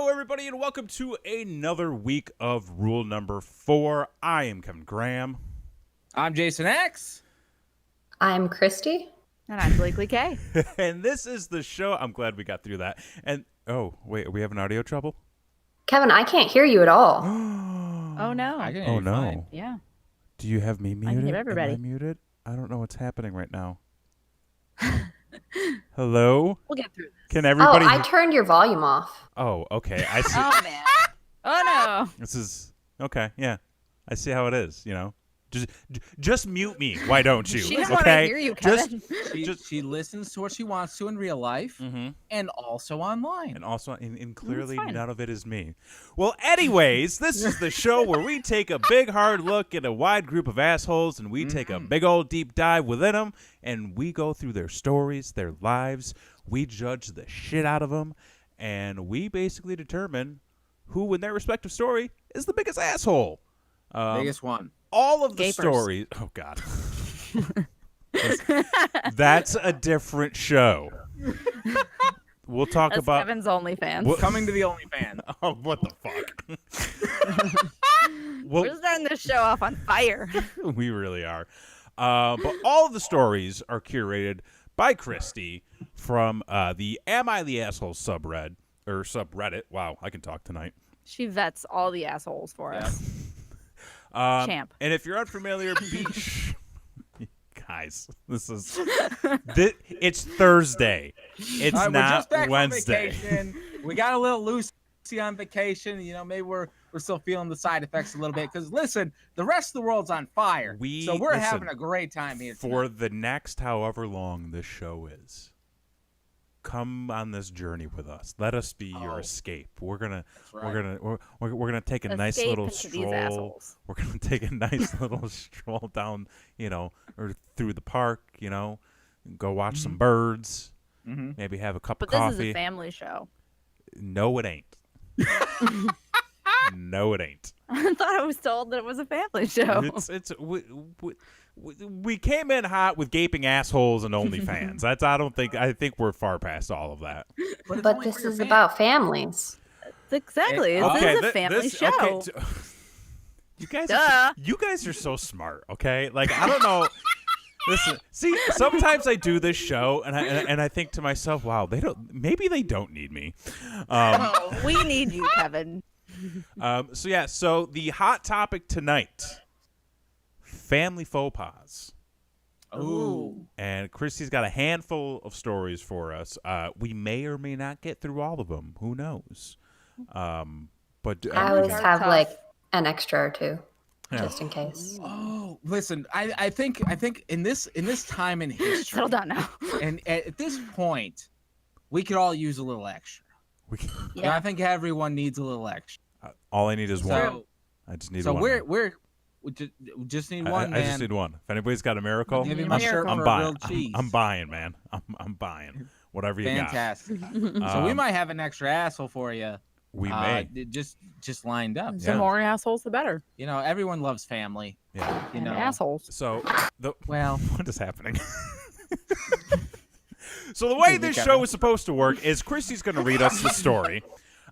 everybody, and welcome to another week of Rule Number 4. I am Kevin Graham. I'm Jason X. I'm Christy. And I'm Blakely K. And this is the show. I'm glad we got through that. And, oh, wait, we have an audio trouble? Kevin, I can't hear you at all. Oh, no. I can hear Oh, you no. fine. Yeah. Do you have me muted? I can hear everybody. Am I muted? I don't know what's happening right now. Hello? We'll get through this. Can everybody... I turned your volume off. Oh, okay. I see. Oh, man. Oh, no. This is... Okay, yeah. I see how it is, you know? Just mute me. Why don't you? She doesn't okay? want to hear you, Kevin. She listens to what she wants to in real life and also online. And also, and clearly fine. none of it is me. Well, anyways, this is the show where we take a big, hard look at a wide group of assholes, and we take a big old deep dive within them, and we go through their stories, their lives. We judge the shit out of them, and we basically determine who, in their respective story, is the biggest asshole. Biggest one. All of the Gapers. stories. Oh, God. That's a different show. We'll talk That's about Kevin's OnlyFans. Coming to the OnlyFans. Oh, what the fuck? Well, We're starting this show off on fire. we really are. But all of the stories are curated by Christy from the Am I the Asshole subreddit. Wow, I can talk tonight. She vets all the assholes for us. Champ. And if you're unfamiliar, guys, it's Thursday. It's All right, we're not just back Wednesday. From vacation. We got a little loosey on vacation. You know, maybe we're still feeling the side effects a little bit. Because listen, the rest of the world's on fire. So we're having a great time here for tonight. the next however long this show is. Come on this journey with us. Let us be your escape. We're gonna take a nice Escape little into these stroll. assholes. We're gonna take a nice little stroll down, or through the park, go watch some birds, maybe have a cup But of coffee. this is a family show. No, it ain't. No, it ain't. I thought I was told that it was a family show. We came in hot with gaping assholes and OnlyFans. I think we're far past all of that. But this is about families. Exactly. This is a family show. Okay, you guys are so smart. Okay, like I don't know. Listen, see, sometimes I do this show and I think to myself, wow, maybe they don't need me. We need you, Kevin. So the hot topic tonight. Family faux pas. Ooh. And Christy's got a handful of stories for us. We may or may not get through all of them. Who knows? But I always are have tough. like an extra or two, Yeah. just in case. Oh, listen, I think in this time in history, Settle down now. and at this point, we could all use a little extra. Yeah. I think everyone needs a little extra. all I need is one. So, I just need so one. we just need one, I man. just need one. If anybody's got a miracle, Give me a my shirt miracle. I'm for buying. grilled cheese. I'm buying, man. I'm buying. Whatever you Fantastic. got. So we might have an extra asshole for you. We may. Just lined up. The Yeah. more assholes, the better. You know, everyone loves family. Yeah. You know, Assholes. So well, what is happening? So the way this show is supposed to work is Christy's going to read us the story,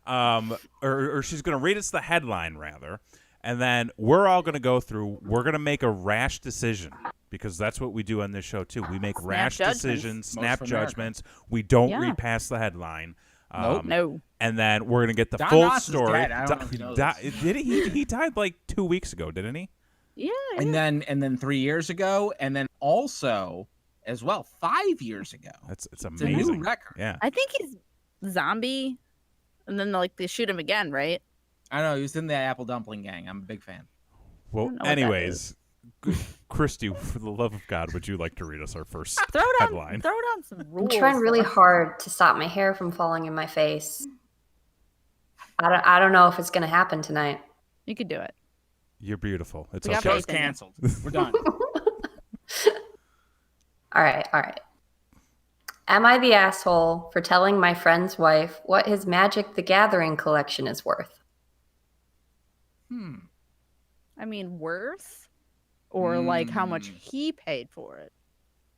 or she's going to read us the headline rather, and then we're all going to go through. We're going to make a rash decision because that's what we do on this show too. We make rash judgments. decisions, Most snap for America. judgments. We don't Yeah. read past the headline. Nope. No. And then we're going to get the Don full Knotts is story. dead. I don't know if you know this. Did he? He died like 2 weeks ago, didn't he? Yeah. and then 3 years ago, and then also as well 5 years ago. It's It's a amazing. new record. Yeah. I think he's zombie, and then they shoot him again, right? I know he was in the Apple Dumpling Gang. I'm a big fan. Well, know what that anyways, Christy, for the love of God, would you like to read us our first Throw headline? down some rules. I'm trying really for us. hard to stop my hair from falling in my face. I don't know if it's gonna happen tonight. You could do it. You're beautiful. It's We got okay. Show's canceled. We're done. All right. Am I the asshole for telling my friend's wife what his Magic the Gathering collection is worth? I mean, worth, or like how much he paid for it.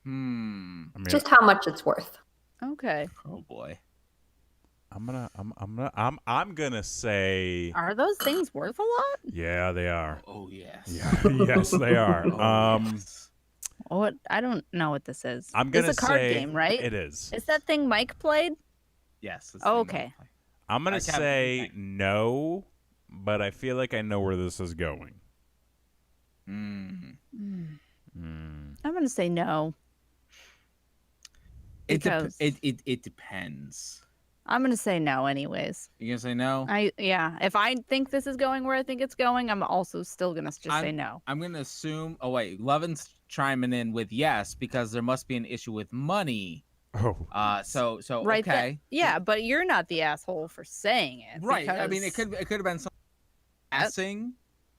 I mean, Just how much it's worth. Okay. Oh boy. I'm gonna say. Are those things worth a lot? Yeah, they are. Oh yes. Yeah, yes, they are. Yes. What? I don't know what this is. I'm This gonna is a card say game, right? it is. Is that thing Mike played? Yes. That's Oh, the thing okay. I play. I'm gonna Kevin, what do you say think? no, but I feel like I know where this is going. Mm. I'm gonna say no. It Because depends. I'm gonna say no, anyways. You gonna say no? If I think this is going where I think it's going, I'm also still gonna just say no. I'm gonna assume. Oh wait, Levin's chiming in with yes because there must be an issue with money. Oh. So Right. okay. Yeah, but you're not the asshole for saying it. Right. I mean, because- it could have been something passing.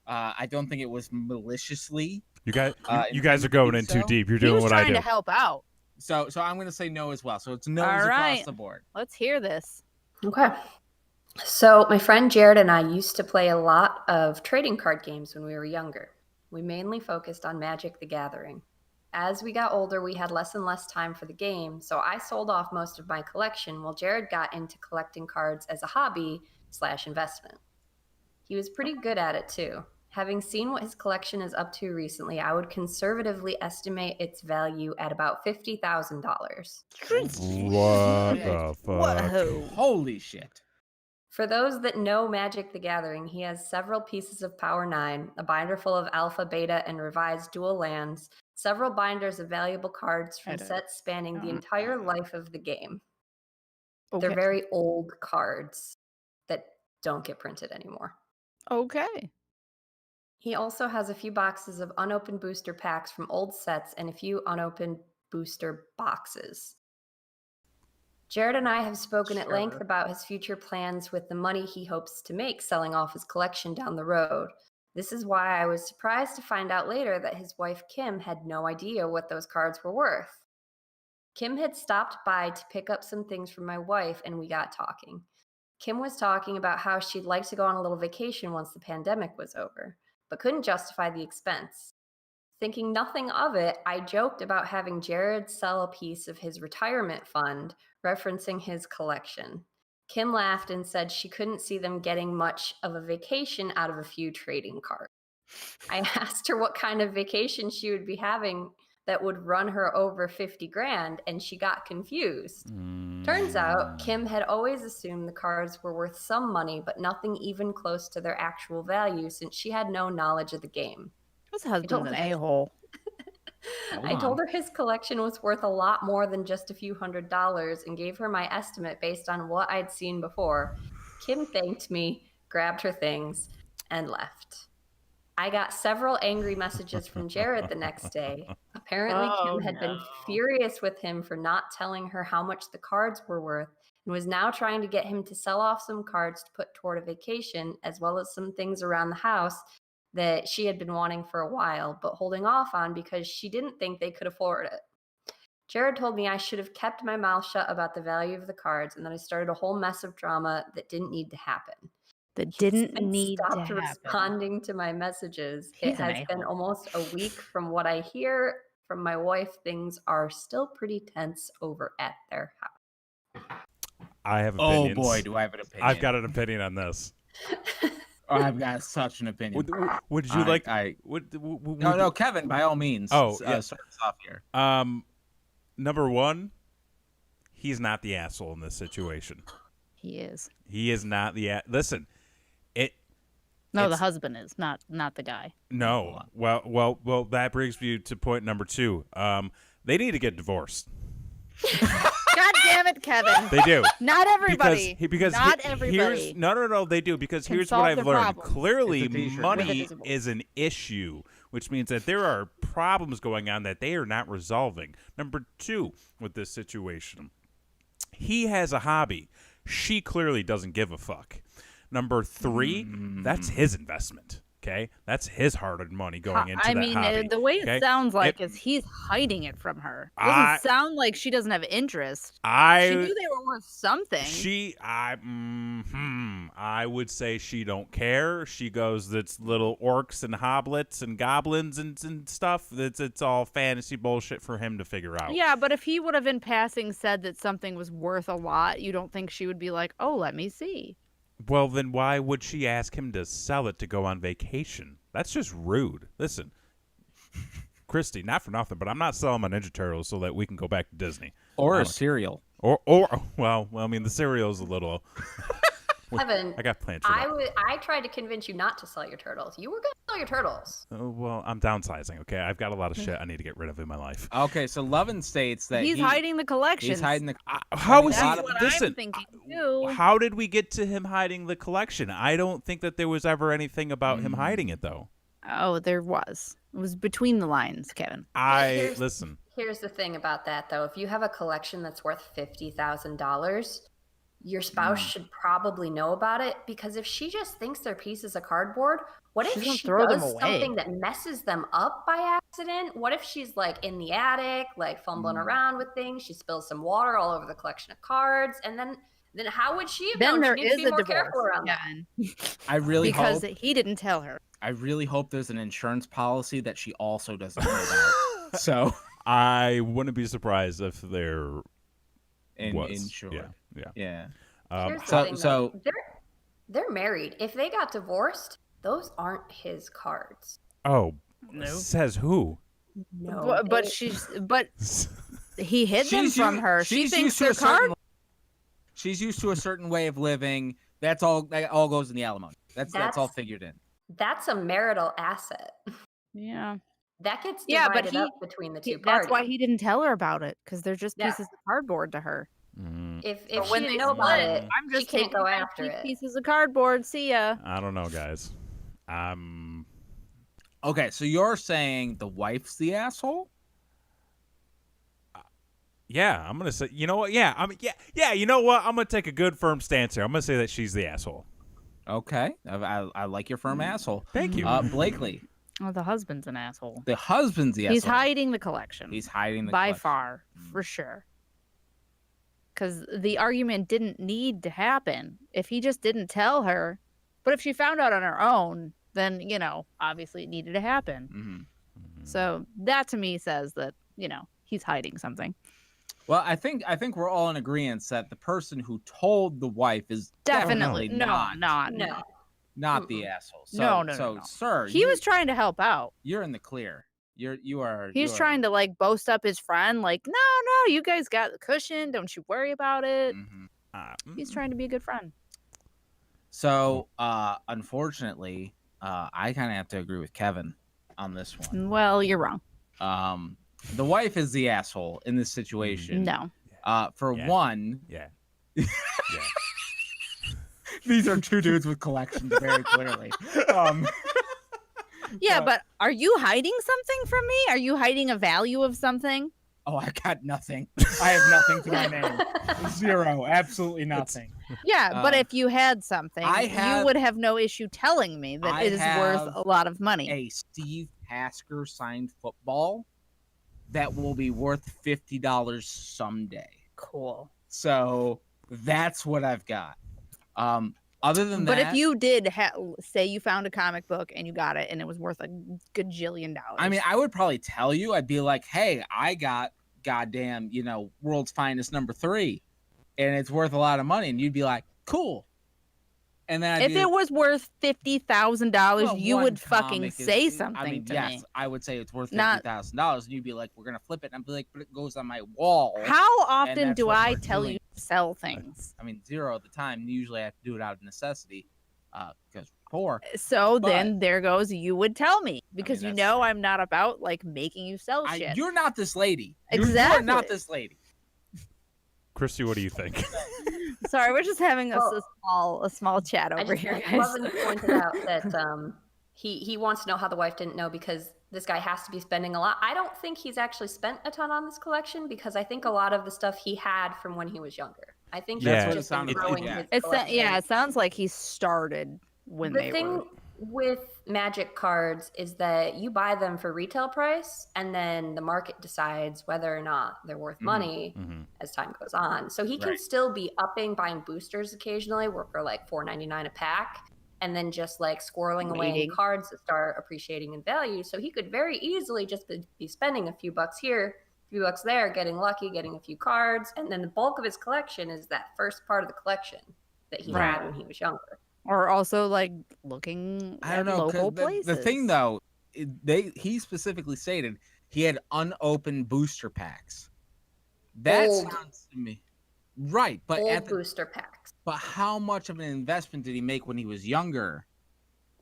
I don't think it was maliciously. You guys, you intended guys are to going do in too so. deep. You're He doing was what I trying do. to help out. So I'm gonna say no as well. So it's no's All across right. the board. Let's hear this. Okay. So my friend Jared and I used to play a lot of trading card games when we were younger. We mainly focused on Magic the Gathering. As we got older, we had less and less time for the game, so I sold off most of my collection while Jared got into collecting cards as a hobby/investment. He was pretty good at it too. Having seen what his collection is up to recently, I would conservatively estimate its value at about $50,000. What the fuck? Whoa. Holy shit. For those that know Magic the Gathering, he has several pieces of Power 9, a binder full of alpha, beta, and revised dual lands, several binders of valuable cards from sets spanning the entire life of the game. Okay. They're very old cards that don't get printed anymore. Okay. He also has a few boxes of unopened booster packs from old sets and a few unopened booster boxes. Jared and I have spoken at length about his future plans with the money he hopes to make selling off his collection down the road. This is why I was surprised to find out later that his wife Kim had no idea what those cards were worth. Kim had stopped by to pick up some things from my wife and we got talking. Kim was talking about how she'd like to go on a little vacation once the pandemic was over, but couldn't justify the expense. Thinking nothing of it, I joked about having Jared sell a piece of his retirement fund, referencing his collection. Kim laughed and said she couldn't see them getting much of a vacation out of a few trading cards. I asked her what kind of vacation she would be having that would run her over 50 grand, and she got confused. Turns out, Kim had always assumed the cards were worth some money, but nothing even close to their actual value since she had no knowledge of the game. This husband's an a-hole. I told her his collection was worth a lot more than just a few $100s and gave her my estimate based on what I'd seen before. Kim thanked me, grabbed her things, and left. I got several angry messages from Jared the next day. Apparently, Kim had been furious with him for not telling her how much the cards were worth and was now trying to get him to sell off some cards to put toward a vacation, as well as some things around the house that she had been wanting for a while, but holding off on because she didn't think they could afford it. Jared told me I should have kept my mouth shut about the value of the cards, and then I started a whole mess of drama that didn't need to happen. Stopped responding to my messages. It has been almost a week from what I hear from my wife. Things are still pretty tense over at their house. I have opinions. Oh boy, do I have an opinion. I've got an opinion on this. I've got such an opinion. Would you like? No, Kevin, by all means. Oh, start us off here. Number one, he's not the asshole in this situation. He is. He is not the. Listen, the husband is not the guy. No. Well. That brings me to point number two. They need to get divorced. God damn it, Kevin. They do. Not everybody. Because not everybody. No. They do, because here's what I've learned. Clearly, money is an issue, which means that there are problems going on that they are not resolving. Number two, with this situation, he has a hobby. She clearly doesn't give a fuck. Number three, that's his investment. Okay, that's his hard-earned money going into that hobby. The way okay? it sounds like is he's hiding it from her. It doesn't sound like she doesn't have interest. She knew they were worth something. I would say she don't care. She goes, it's little orcs and hoblets and goblins and stuff. It's all fantasy bullshit for him to figure out. Yeah, but if he would have in passing said that something was worth a lot, you don't think she would be like, oh, let me see. Well, then why would she ask him to sell it to go on vacation? That's just rude. Listen, Christy, not for nothing, but I'm not selling my Ninja Turtles so that we can go back to Disney. Or a cereal. Well, I mean, the cereal's a little... Kevin, I got plans for that. I tried to convince you not to sell your turtles. You were going to sell your turtles. Oh, well, I'm downsizing, okay? I've got a lot of shit I need to get rid of in my life. Okay, so Lovin states that he's hiding the collection. He's hiding the... How is he... That's what Listen, I'm thinking, too. How did we get to him hiding the collection? I don't think that there was ever anything about him hiding it, though. Oh, there was. It was between the lines, Kevin. Listen. Here's the thing about that, though. If you have a collection that's worth $50,000, your spouse should probably know about it, because if she just thinks they're pieces of cardboard, what if she does something that messes them up by accident? What if she's like in the attic, like fumbling around with things? She spills some water all over the collection of cards, and then how would she have known? There she needs is to be a more divorce. careful around that. I really because hope he didn't tell her. I really hope there's an insurance policy that she also doesn't know about. So I wouldn't be surprised if there was. Insured. Yeah. Here's the thing, though. They're married. If they got divorced, those aren't his cards. Oh, No. Says who? No, But he hid them from her. She thinks they're cards. She's used to a certain way of living. That all goes in the alimony. That's all figured in. That's a marital asset. Yeah. That gets divided up between the two parties. That's why he didn't tell her about it, because they're just pieces of cardboard to her. If she didn't know about it, I'm just she can't go after it. Pieces of cardboard. See ya. I don't know, guys. Okay, so you're saying the wife's the asshole? Yeah, I'm gonna say. You know what? Yeah, yeah. You know what? I'm gonna take a good firm stance here. I'm gonna say that she's the asshole. Okay, I like your firm asshole. Thank you, Blakely. Oh, the husband's an asshole. The husband's the asshole. He's hiding the collection. He's hiding the by collection. far, for sure. Because the argument didn't need to happen if he just didn't tell her. But if she found out on her own, then, obviously it needed to happen. Mm-hmm. So that to me says that, he's hiding something. Well, I think we're all in agreement that the person who told the wife is definitely not the asshole. So, no. Sir, he was trying to help out. You're in the clear. You are. He's trying to boast up his friend. Like, no, you guys got the cushion. Don't you worry about it. Mm-hmm. He's trying to be a good friend. So, unfortunately, I kind of have to agree with Kevin on this one. Well, you're wrong. The wife is the asshole in this situation. No. One. Yeah. These are two dudes with collections, very clearly. Yeah, but are you hiding something from me? Are you hiding a value of something? Oh, I got nothing. I have nothing to my name. Zero. Absolutely nothing. Yeah, but if you had something, you would have no issue telling me that it is worth a lot of money. A Steve Hasker signed football that will be worth $50 someday. Cool. So that's what I've got. Other than that, but if you did say you found a comic book and you got it and it was worth a gajillion dollars, I mean, I would probably tell you. I'd be like, "Hey, I got goddamn, world's finest number 3, and it's worth a lot of money," and you'd be like, "Cool." And then if it was worth $50,000, you would fucking say something to me. Yes, I would say it's worth $50,000, and you'd be like, "We're gonna flip it," and I'd be like, "But it goes on my wall." How often do I tell you to sell things? I mean, 0 at the time. Usually, I have to do it out of necessity, because poor. So then there goes. You would tell me because I'm not about making you sell shit. You're not this lady. Exactly. You're not this lady. Christy, what do you think? Sorry, we're just having a small chat over here, guys. Lovin pointed out that he wants to know how the wife didn't know because this guy has to be spending a lot. I don't think he's actually spent a ton on this collection because I think a lot of the stuff he had from when he was younger. I think that's he's just what it growing sounded his collection. It sounds like he started when they were. with magic cards is that you buy them for retail price, and then the market decides whether or not they're worth money as time goes on. So he can still be buying boosters occasionally, for like $4.99 a pack, and then just like squirreling away in cards that start appreciating in value. So he could very easily just be spending a few bucks here, a few bucks there, getting lucky, getting a few cards, and then the bulk of his collection is that first part of the collection that he had when he was younger. Or also like looking at local places. The thing though, he specifically stated he had unopened booster packs. That sounds to me right, but old booster packs. But how much of an investment did he make when he was younger?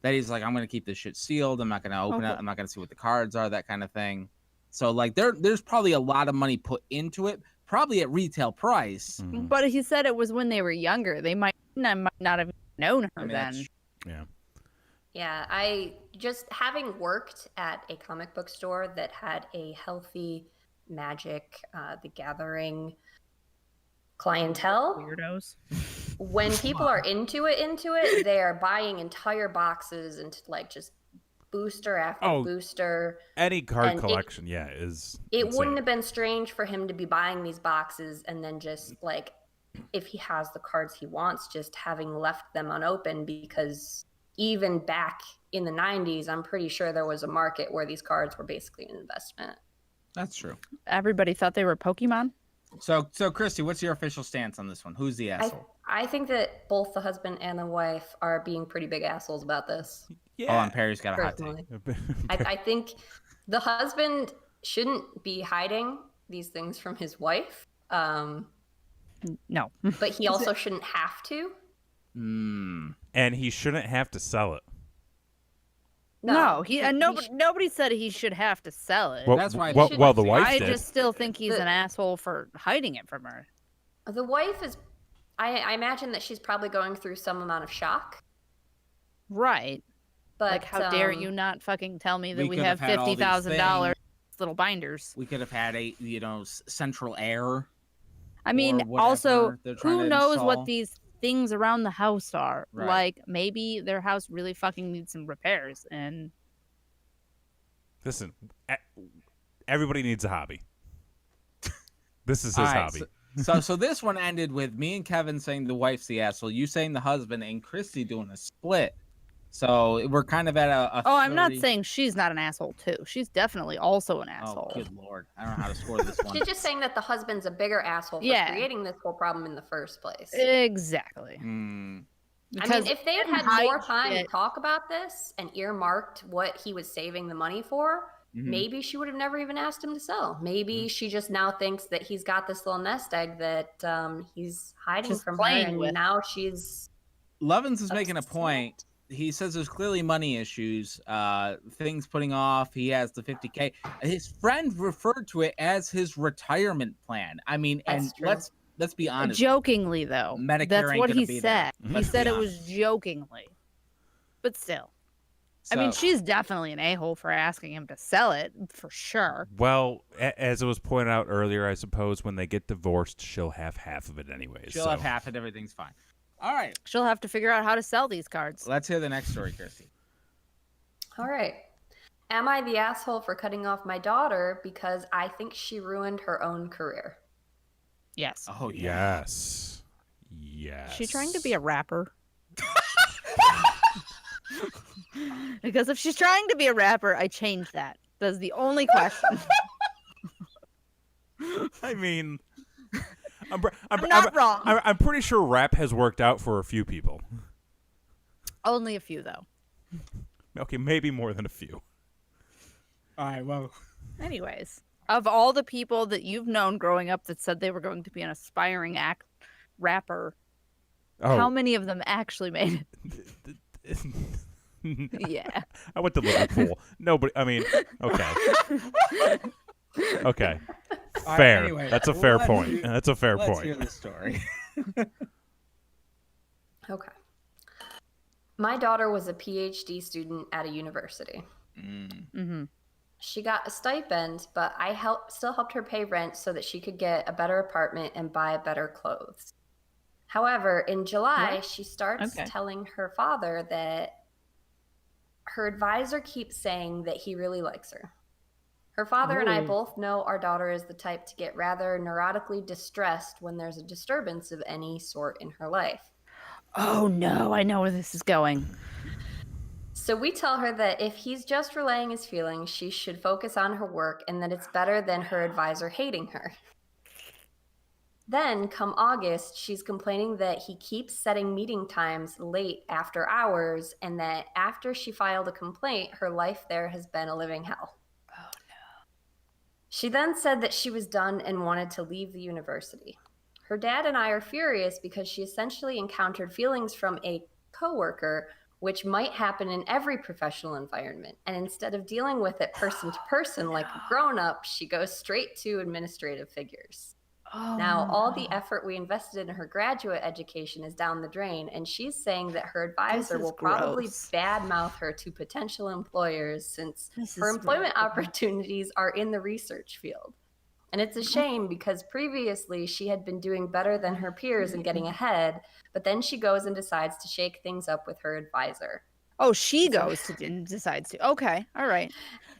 That he's like, I'm gonna keep this shit sealed. I'm not gonna open it. I'm not gonna see what the cards are. That kind of thing. So like, there's probably a lot of money put into it, probably at retail price. But he said it was when they were younger. They might not have known her then. Yeah, I just, having worked at a comic book store that had a healthy Magic the Gathering clientele, Weirdos. When people are into it, they are buying entire boxes and like just booster after booster. Any card collection, is it insane. wouldn't have been strange for him to be buying these boxes and then just like, if he has the cards he wants, just having left them unopened, because even back in the 90s, I'm pretty sure there was a market where these cards were basically an investment. That's true. Everybody thought they were Pokemon. So Christy, what's your official stance on this one? Who's the asshole? I think that both the husband and the wife are being pretty big assholes about this. Yeah. Oh, and Perry's got a hot take. I think the husband shouldn't be hiding these things from his wife. No. But he also shouldn't have to. And he shouldn't have to sell it. No, nobody said he should have to sell it. Well, that's why. Well, the wife I did. just still think he's an asshole for hiding it from her. The wife is. I imagine that she's probably going through some amount of shock. Right. But like, how dare you not fucking tell me that we have $50,000 little binders? We could have had central air. I mean, also, who knows what these things around the house are? Right. Like, maybe their house really fucking needs some repairs. And listen, everybody needs a hobby. This is his hobby. So this one ended with me and Kevin saying the wife's the asshole, you saying the husband, and Christy doing a split. So we're kind of at a 30... I'm not saying she's not an asshole too. She's definitely also an asshole. Oh, good lord. I don't know how to score this one. She's just saying that the husband's a bigger asshole for creating this whole problem in the first place. Exactly. I mean, if they had more time to talk about this and earmarked what he was saving the money for, maybe she would have never even asked him to sell. Maybe she just now thinks that he's got this little nest egg that he's hiding from her, and now she's... Levins is making a point. He says there's clearly money issues, things putting off. He has the $50K. His friend referred to it as his retirement plan. I mean, and let's be honest. Jokingly, though. Medicare That's ain't what gonna he be said. there. He said it was jokingly. But still. I mean, she's definitely an a-hole for asking him to sell it, for sure. Well, as it was pointed out earlier, I suppose when they get divorced, she'll have half of it anyways. She'll have half it. Everything's fine. All right. She'll have to figure out how to sell these cards. Let's hear the next story, Christy. All right. Am I the asshole for cutting off my daughter because I think she ruined her own career? Yes. Oh, yeah. Yes. Yes. Is she trying to be a rapper? Because if she's trying to be a rapper, I change that. That's the only question. I mean... I'm not wrong. I'm pretty sure rap has worked out for a few people. Only a few, though. Okay, maybe more than a few. All right, well. Anyways, of all the people that you've known growing up that said they were going to be an aspiring rapper, how many of them actually made it? Yeah. I went to Liverpool. Nobody, I mean, okay. Okay. Fair. Anyway, that's a fair point. That's a fair point. Let's hear the story. Okay. My daughter was a PhD student at a university. She got a stipend, but I still helped her pay rent so that she could get a better apartment and buy better clothes. However, in July, she starts telling her father that her advisor keeps saying that he really likes her. Her father and I both know our daughter is the type to get rather neurotically distressed when there's a disturbance of any sort in her life. Oh no, I know where this is going. So we tell her that if he's just relaying his feelings, she should focus on her work and that it's better than her advisor hating her. Then, come August, she's complaining that he keeps setting meeting times late after hours and that after she filed a complaint, her life there has been a living hell. Oh no. She then said that she was done and wanted to leave the university. Her dad and I are furious because she essentially encountered feelings from a coworker, which might happen in every professional environment. And instead of dealing with it person to person like a grown-up, she goes straight to administrative figures. Now, all the effort we invested in her graduate education is down the drain, and she's saying that her advisor will probably badmouth her to potential employers since her employment opportunities are in the research field. And it's a shame because previously she had been doing better than her peers and getting ahead, but then she goes and decides to shake things up with her advisor. Oh, she goes to and decides to. Okay, all right.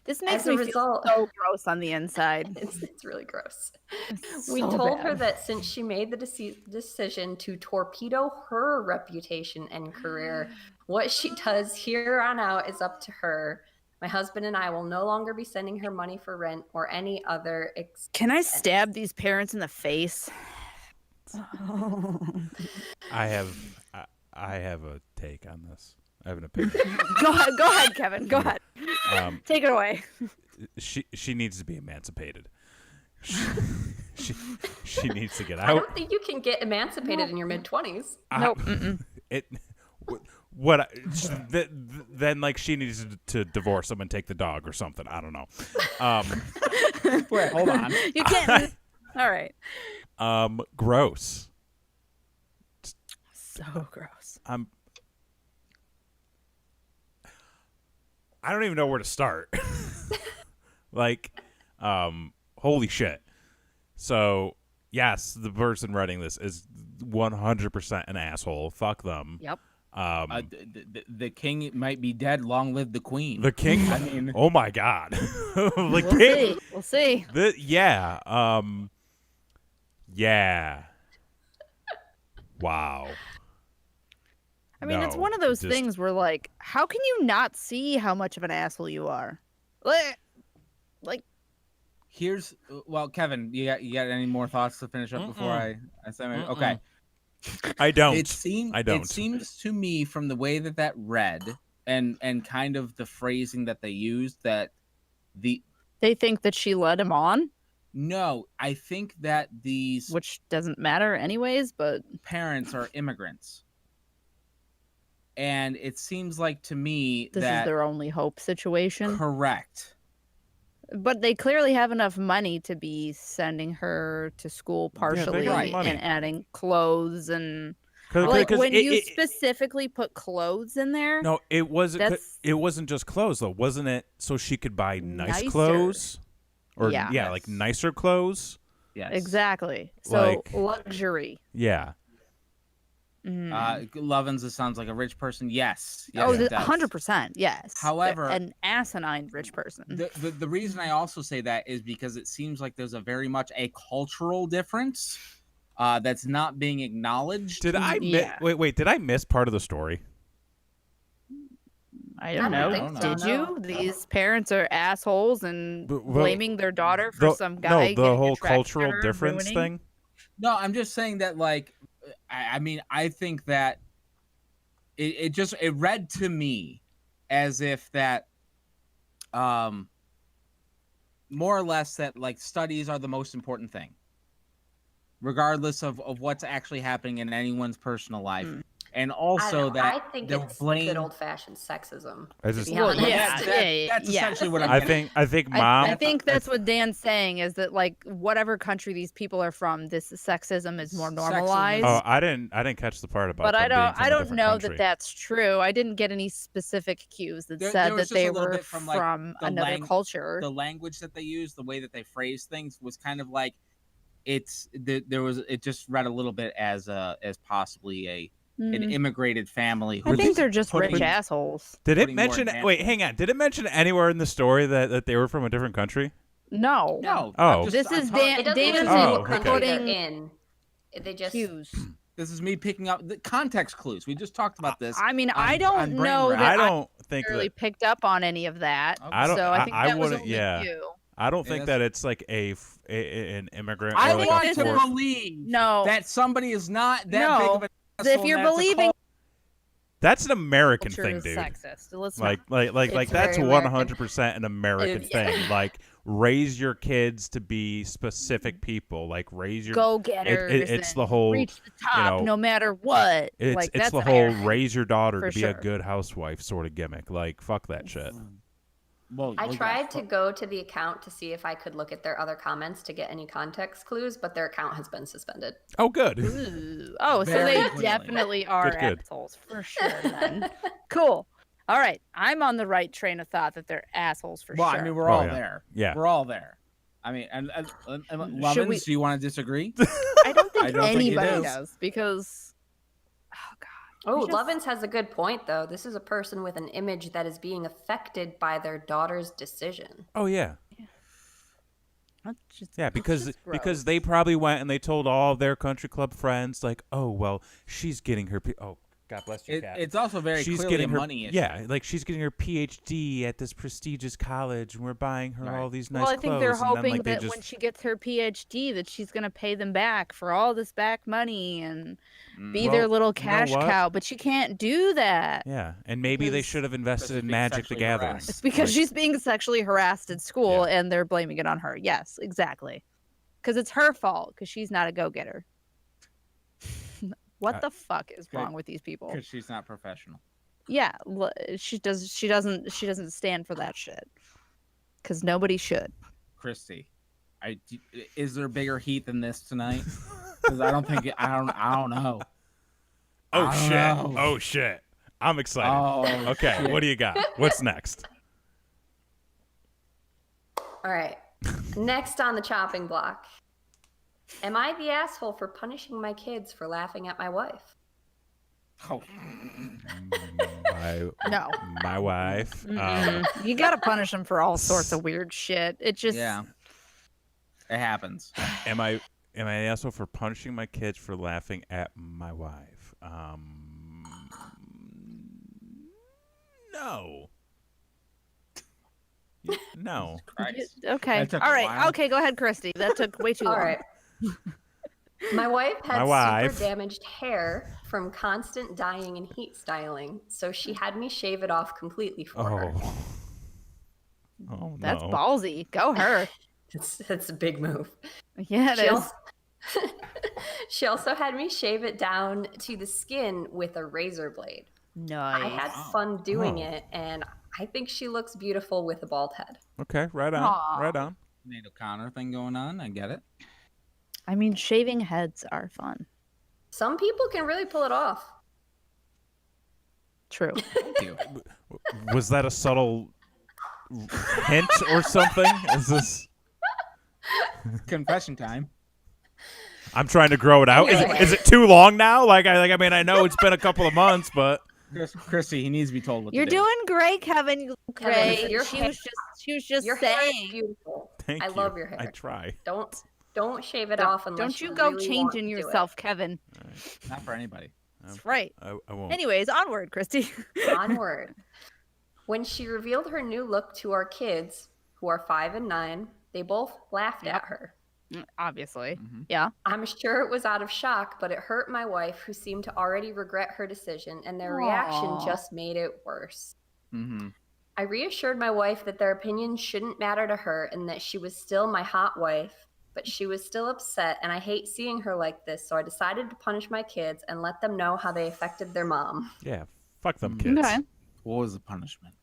This makes me feel so gross on the inside. It's really gross. We told her that since she made the decision to torpedo her reputation and career, what she does here on out is up to her. My husband and I will no longer be sending her money for rent or any other expense. Can I stab these parents in the face? I have a take on this. I have an opinion. Go ahead, Kevin. Go ahead. Take it away. She needs to be emancipated. She needs to get out. I don't think you can get emancipated in your mid-20s. Nope. Then like she needs to divorce him and take the dog or something. I don't know. Wait, hold on. You can't. All right. Gross. So gross. I don't even know where to start. Like, holy shit. So, yes, the person writing this is 100% an asshole. Fuck them. Yep. The king might be dead. Long live the queen. The king. I mean, oh my god. We'll see. Yeah. Yeah. Wow. I mean, it's one of those things where, like, how can you not see how much of an asshole you are? Like, here's Kevin, you got any more thoughts to finish up before I say my okay? I don't. It seems to me from the way that read and kind of the phrasing that they used that they think that she led him on. No, I think that which doesn't matter anyways, but parents are immigrants. And it seems like to me this is their only hope situation. Correct. But they clearly have enough money to be sending her to school partially and adding clothes and like when you specifically put clothes in there. No, it wasn't just clothes though, wasn't it? So she could buy nicer clothes, or like nicer clothes. Yes, exactly. So luxury. Yeah. Lovins, it sounds like a rich person. Yes. 100%. Yes. However, an asinine rich person. The reason I also say that is because it seems like there's a very much a cultural difference that's not being acknowledged. Did I wait? Did I miss part of the story? I don't know. Did you? These parents are assholes and blaming their daughter for some guy. No, the whole cultural difference thing. No, I'm just saying that like. I mean, I think that it read to me as if that, more or less that like studies are the most important thing, regardless of what's actually happening in anyone's personal life. And also I think it's good old-fashioned sexism. That's essentially what I think. I think mom. I think that's what Dan's saying is that like whatever country these people are from, this sexism is more normalized. Oh, I didn't catch the part about. But I don't know that that's true. I didn't get any specific cues that said that they were from another culture. The language that they use, the way that they phrase things, was kind of like it just read a little bit as possibly a an immigrated family. I think they're just putting- rich assholes. Did it putting more mention? advancement. Wait, hang on. Did it mention anywhere in the story that they were from a different country? No. No. Oh. I'm This is It doesn't even Dan's say Oh, what okay. country they're putting in. They just cues. This is me picking up the context clues. We just talked about this. I mean, I on don't Brain know Rot. that I don't think really that. picked up on any of that. Okay. I don't. So I think I that was wouldn't. only Yeah. you. I don't Yeah, think that's- that it's like an immigrant. I or like want a to fourth- believe No. that somebody is not that No. big of an If asshole you're and that's a believing cult. That's an American culture thing, is dude. sexist. Let's Like not. It's that's very 100% an American It- thing. Like raise your kids to be specific people. Like raise your Go getters. it's and the whole, reach the top know, no matter what. it's like, it's that's the whole American. raise your daughter for to be a sure. good housewife sort of gimmick. Like fuck that shit. Well, I yeah, tried to go to the account to see if I could look at their other comments to get any context clues, but their account has been suspended. Oh good. Ooh. Oh, so Very they clearly. definitely are Good. assholes for sure. Then cool. All right, I'm on the right train of thought that they're assholes for Well, sure. I mean, we're Oh, all yeah. there. Yeah. We're all there. I mean, and Lovins, we- do you want to disagree? I don't think I don't think it anybody is. does because. Oh God. Oh, just- Lovins has a good point, though. This is a person with an image that is being affected by their daughter's decision. Oh yeah. That's just, Yeah, it's because just because gross. they probably went and they told all of their country club friends like, "Oh, well, she's getting her oh, God bless you, cat. It's also very She's clearly getting a her money issue. yeah, like she's getting her PhD at this prestigious college, and we're buying her Right. all these nice Well, I clothes. think they're and then, hoping like, they that just, when she gets her PhD, that she's gonna pay them back for all this back money and be Well, their little you know cash what? cow. But she can't do that. yeah, and maybe they because- should have invested because in being Magic the sexually Gathering. harassed. It's because Like, she's being sexually harassed at school, Yeah. and they're blaming it on her. Yes, exactly. Because it's her fault. Because she's not a go-getter. What the fuck is Okay. wrong with these people? Because she's not professional. Yeah, she doesn't stand for that shit. Because nobody should. Christy, is there bigger heat than this tonight? Because I don't think I don't know. oh I don't shit! know. Oh shit! I'm excited. Oh, okay, shit. what do you got? What's next? All right. Next on the chopping block. Am I the asshole for punishing my kids for laughing at my wife? Oh, No. My wife. You gotta punish them for all sorts of weird shit. It just yeah. It happens. Am I an asshole for punishing my kids for laughing at my wife? No. No. Christ. Okay. That took All a right. while. Okay, go ahead, Christy. That took way too All long. right. My wife had My wife. super damaged hair from constant dyeing and heat styling, so she had me shave it off completely for her. Oh. Oh That's no. ballsy. Go her. That's a big move. Yeah, it She is. also, she also had me shave it down to the skin with a razor blade. Nice. I had fun doing Oh. it, and I think she looks beautiful with a bald head. Okay, right on. Aw. Right on. Nate O'Connor thing going on. I get it. I mean, shaving heads are fun. Some people can really pull it off. True. Thank you. Was that a subtle hint or something? Is this? Confession time. I'm trying to grow it out. Is it too long now? I mean, I know it's been a couple of months, but Christy, he needs to be told what You're to do. doing great, Kevin. You look Kevin, great. your She hair- was just Your hair is saying. beautiful. thank I you. love your hair. I try. Don't shave it off unless Don't you you go really changing want to do it. yourself, Kevin. Not for anybody. That's right. I won't. Anyways, onward, Christy. Onward. When she revealed her new look to our kids, who are 5 and 9, they both laughed Yep. at her. Obviously. Mhm. Yeah. I'm sure it was out of shock, but it hurt my wife, who seemed to already regret her decision, and their reaction Aw. just made it worse. Mm-hmm. I reassured my wife that their opinions shouldn't matter to her and that she was still my hot wife, but she was still upset, and I hate seeing her like this, so I decided to punish my kids and let them know how they affected their mom. Yeah, fuck them kids. Okay. What was the punishment?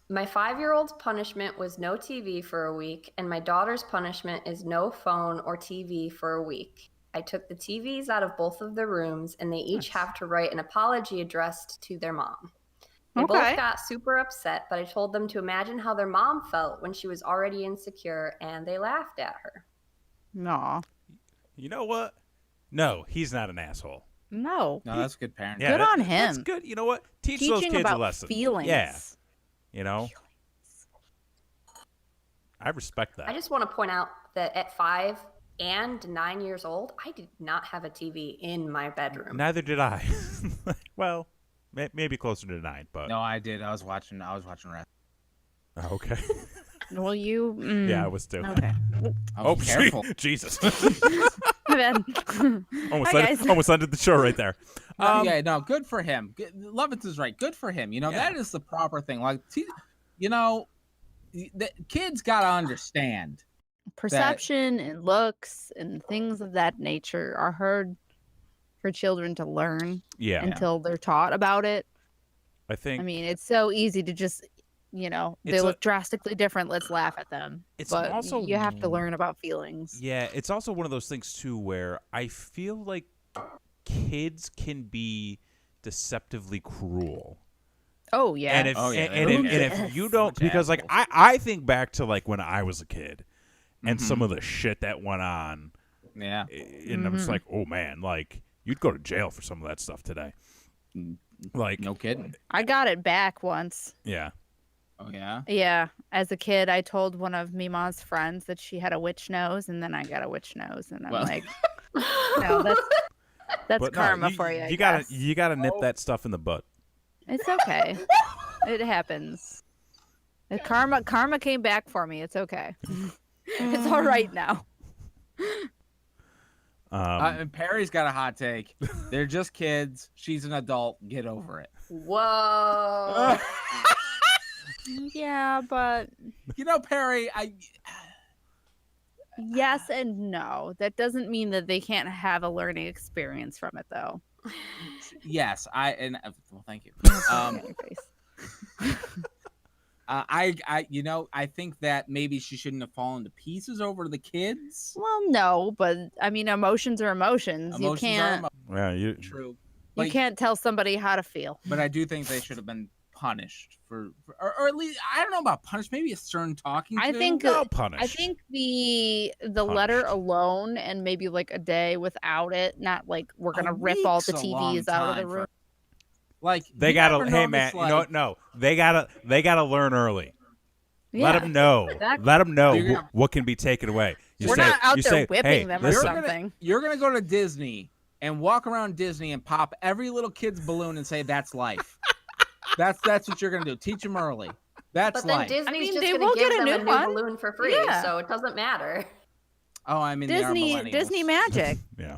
My 5-year-old's punishment was no TV for a week, and my daughter's punishment is no phone or TV for a week. I took the TVs out of both of their rooms, and they each have to write an apology addressed to their mom. They Okay. both got super upset, but I told them to imagine how their mom felt when she was already insecure, and they laughed at her. Aw. You know what? No, he's not an asshole. No. No, that's good parenting. Yeah, Good on That's him. good. You know what? Teach those Teaching kids about a lesson. feelings. Yeah. You know, I respect that. I just want to point out that at 5 and 9 years old, I did not have a TV in my bedroom. Neither did I. Well, maybe closer to 9, but No, I did. I was watching wrestling. okay. Well, you. Yeah, I was too. Okay. Oh, careful. Jesus. My bad. almost, Hi, ended, guys. almost ended the show right there. Yeah, no, good for him. Lovitz is right. Good for him. You know, Yeah. that is the proper thing. Like, you know, the kids gotta understand. Perception and looks and things of that nature are hard for children to learn Yeah. until they're taught about it. I think I mean, it's so easy to just, they It's look drastically different. Let's laugh at them. It's But also- you have to learn about feelings. Yeah, it's also one of those things too where I feel like kids can be deceptively cruel. Oh yeah. And if Oh, yeah, and, they and, don't and care. if you don't, Bunch of because like assholes. I think back to like when I was a kid and Mm-hmm. some of the shit that went on, Yeah. and I'm just like, oh man, like you'd go to jail for some of that stuff today. Like, No kidding. I got it back once. yeah, Oh yeah. Yeah. As a kid, I told one of Mima's friends that she had a witch nose, and then I got a witch nose, and I'm Well- like, no, that's but no, karma for you. I You gotta guess. you gotta nip that stuff in the butt. It's okay. It happens. Karma came back for me. It's okay. It's all right now. And Perry's got a hot take. They're just kids. She's an adult. Get over it. Whoa. Yeah, but You know, Perry, yes and no. That doesn't mean that they can't have a learning experience from it, though. yes, well, thank you. On your face. I think that maybe she shouldn't have fallen to pieces over the kids. Well, no, but I mean, emotions are emotions. Emotions You can't. Yeah, you True. You But, can't tell somebody how to feel. but I do think they should have been punished or at least I don't know about punished. Maybe a stern talking. I to. think no punish. I think the letter Punished. alone and maybe like a day without it, not like we're gonna rip all the week's a long TVs out of the time for- room. like they you gotta. never Hey notice, man, you like, know what? No, they gotta learn early. Yeah, Let them know. exactly. Let them know You're gonna- what can be taken away. You we're say, not out you there say, whipping hey, them or listen, something. You're gonna go to Disney and walk around Disney and pop every little kid's balloon and say that's life. that's what you're gonna do. Teach them early. That's But then life. Disney's I mean, just they going will to give get a them new a new one. balloon for free, Yeah. so it doesn't matter. Oh, I mean, they are Disney millennials. magic. Yeah.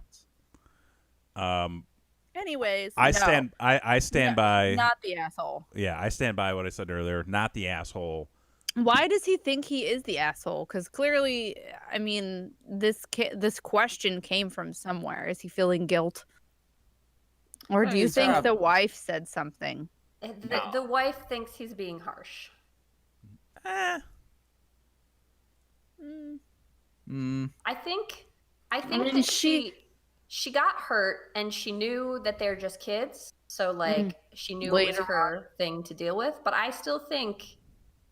Anyways, I no, stand by. not the asshole. Yeah, I stand by what I said earlier. Not the asshole. Why does he think he is the asshole? Because clearly, I mean, this question came from somewhere. Is he feeling guilt, or No, do you he's, think the wife said something? The wife thinks he's being harsh. Eh. I think mean, that she got hurt and she knew that they're just kids, so like she knew it was Later her thing to deal with. But I still think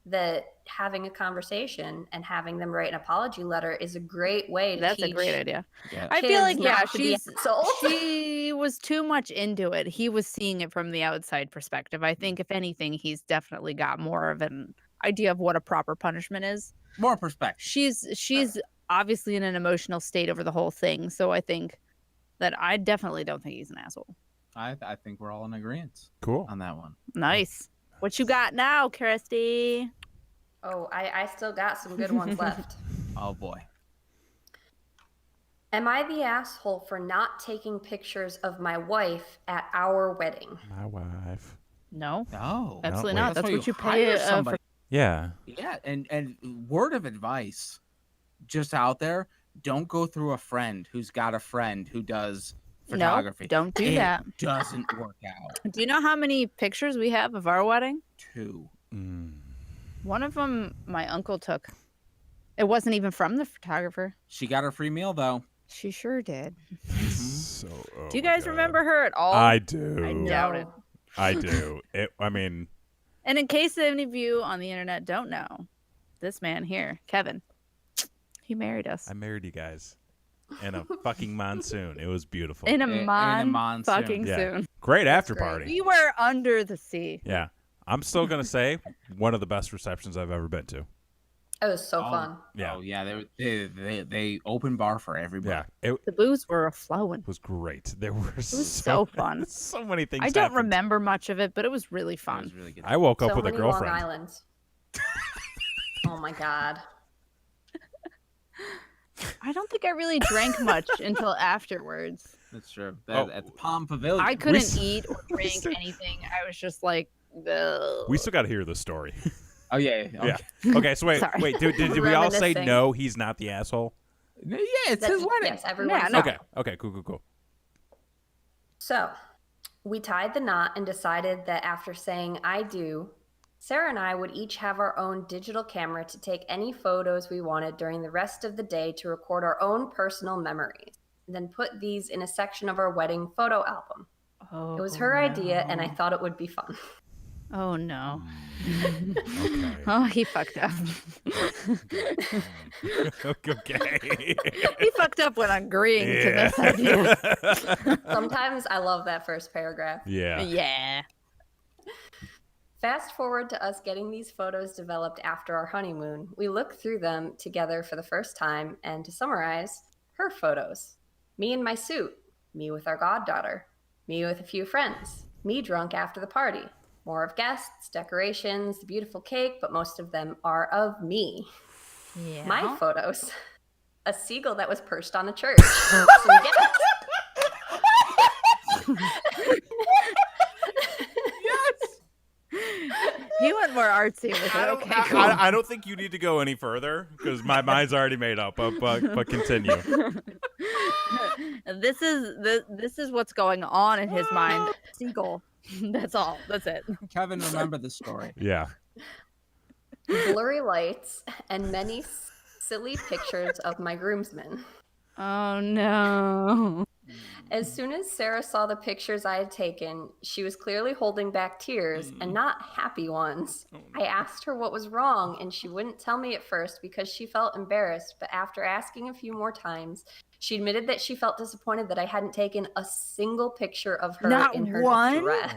that having a conversation and having them write an apology letter is a great way to That's a teach great idea. Yeah. I feel kids like not to be assholes. she was too much into it. He was seeing it from the outside perspective. I think if anything, he's definitely got more of an idea of what a proper punishment is. More perspective. She's obviously in an emotional state over the whole thing, so I think that I definitely don't think he's an asshole. I think we're all in agreement Cool. on that one. Nice. What you got now, Kirsty? Oh, I still got some good ones left. Oh boy. Am I the asshole for not taking pictures of my wife at our wedding? My wife. No, No. absolutely wait. not. That's That's why what you you hire pay somebody. Yeah. Yeah, and word of advice, just out there, don't go through a friend who's got a friend who does photography. No, don't do It that. doesn't work out. Do you know how many pictures we have of our wedding? 2. One of them my uncle took. It wasn't even from the photographer. She got her free meal though. She sure did. So. Oh Do you my guys God. remember her at all? I do. I doubt it. I do. I mean, And in case any of you on the internet don't know, this man here, Kevin, he married us. I married you guys. in a fucking monsoon. It was beautiful. In a monsoon. fucking Yeah. soon. Great after great. party. We were under the sea. Yeah. I'm still going to say one of the best receptions I've ever been to. It was so fun. Yeah. Oh yeah, they open bar for everybody. Yeah. It The booze were flowing. was great. There were It was so fun. so many things I don't happened. remember much of it, but it was really It fun. was really good. I woke up So with a many Long girlfriend. Islands. Oh my god. I don't think I really drank much until afterwards. That's true. Oh. At the Palm Pavilion. I couldn't s- eat or we drink still- anything. I was just like, ugh. We still got to hear the story. Oh yeah. Okay. Yeah. Okay, so Sorry. wait. Did we all say Reminiscing. no? He's not the asshole. Yeah, it's That- his wedding. Yes, everyone. Yeah, no. Okay. Cool. So, we tied the knot and decided that after saying I do, Sarah and I would each have our own digital camera to take any photos we wanted during the rest of the day to record our own personal memories, and then put these in a section of our wedding photo album. Oh, It was her idea, and I thought it would be fun. Oh no. Okay. Oh, he fucked up. Okay. He fucked up when agreeing to Yeah. this idea. Sometimes I love that first paragraph. Yeah. Yeah. Fast forward to us getting these photos developed after our honeymoon. We look through them together for the first time, and to summarize, her photos. Me in my suit, me with our goddaughter, me with a few friends, me drunk after the party, more of guests, decorations, the beautiful cake, but most of them are of me. Yeah. My photos, a seagull that was perched on a church. Some guests. He went more artsy with it. Okay, cool. I don't think you need to go any further because my mind's already made up. But continue. This is what's going on in his mind. Seagull. That's all. That's it. Kevin, remember the story. Yeah. Blurry lights, and many silly pictures of my groomsmen. Oh no. As soon as Sarah saw the pictures I had taken, she was clearly holding back tears and not happy ones. I asked her what was wrong, and she wouldn't tell me at first because she felt embarrassed, but after asking a few more times, she admitted that she felt disappointed that I hadn't taken a single picture of her Not in her one? dress.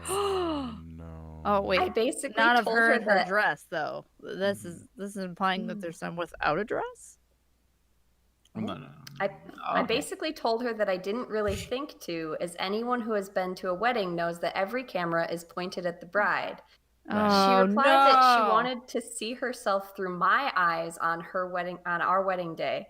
Oh no. Oh wait. I basically Not of told her her in her that dress though. This is implying that there's some without a dress. No. I basically told her that I didn't really think to, as anyone who has been to a wedding knows that every camera is pointed at the bride. She Oh replied that she no. wanted to see herself through my eyes on our wedding day.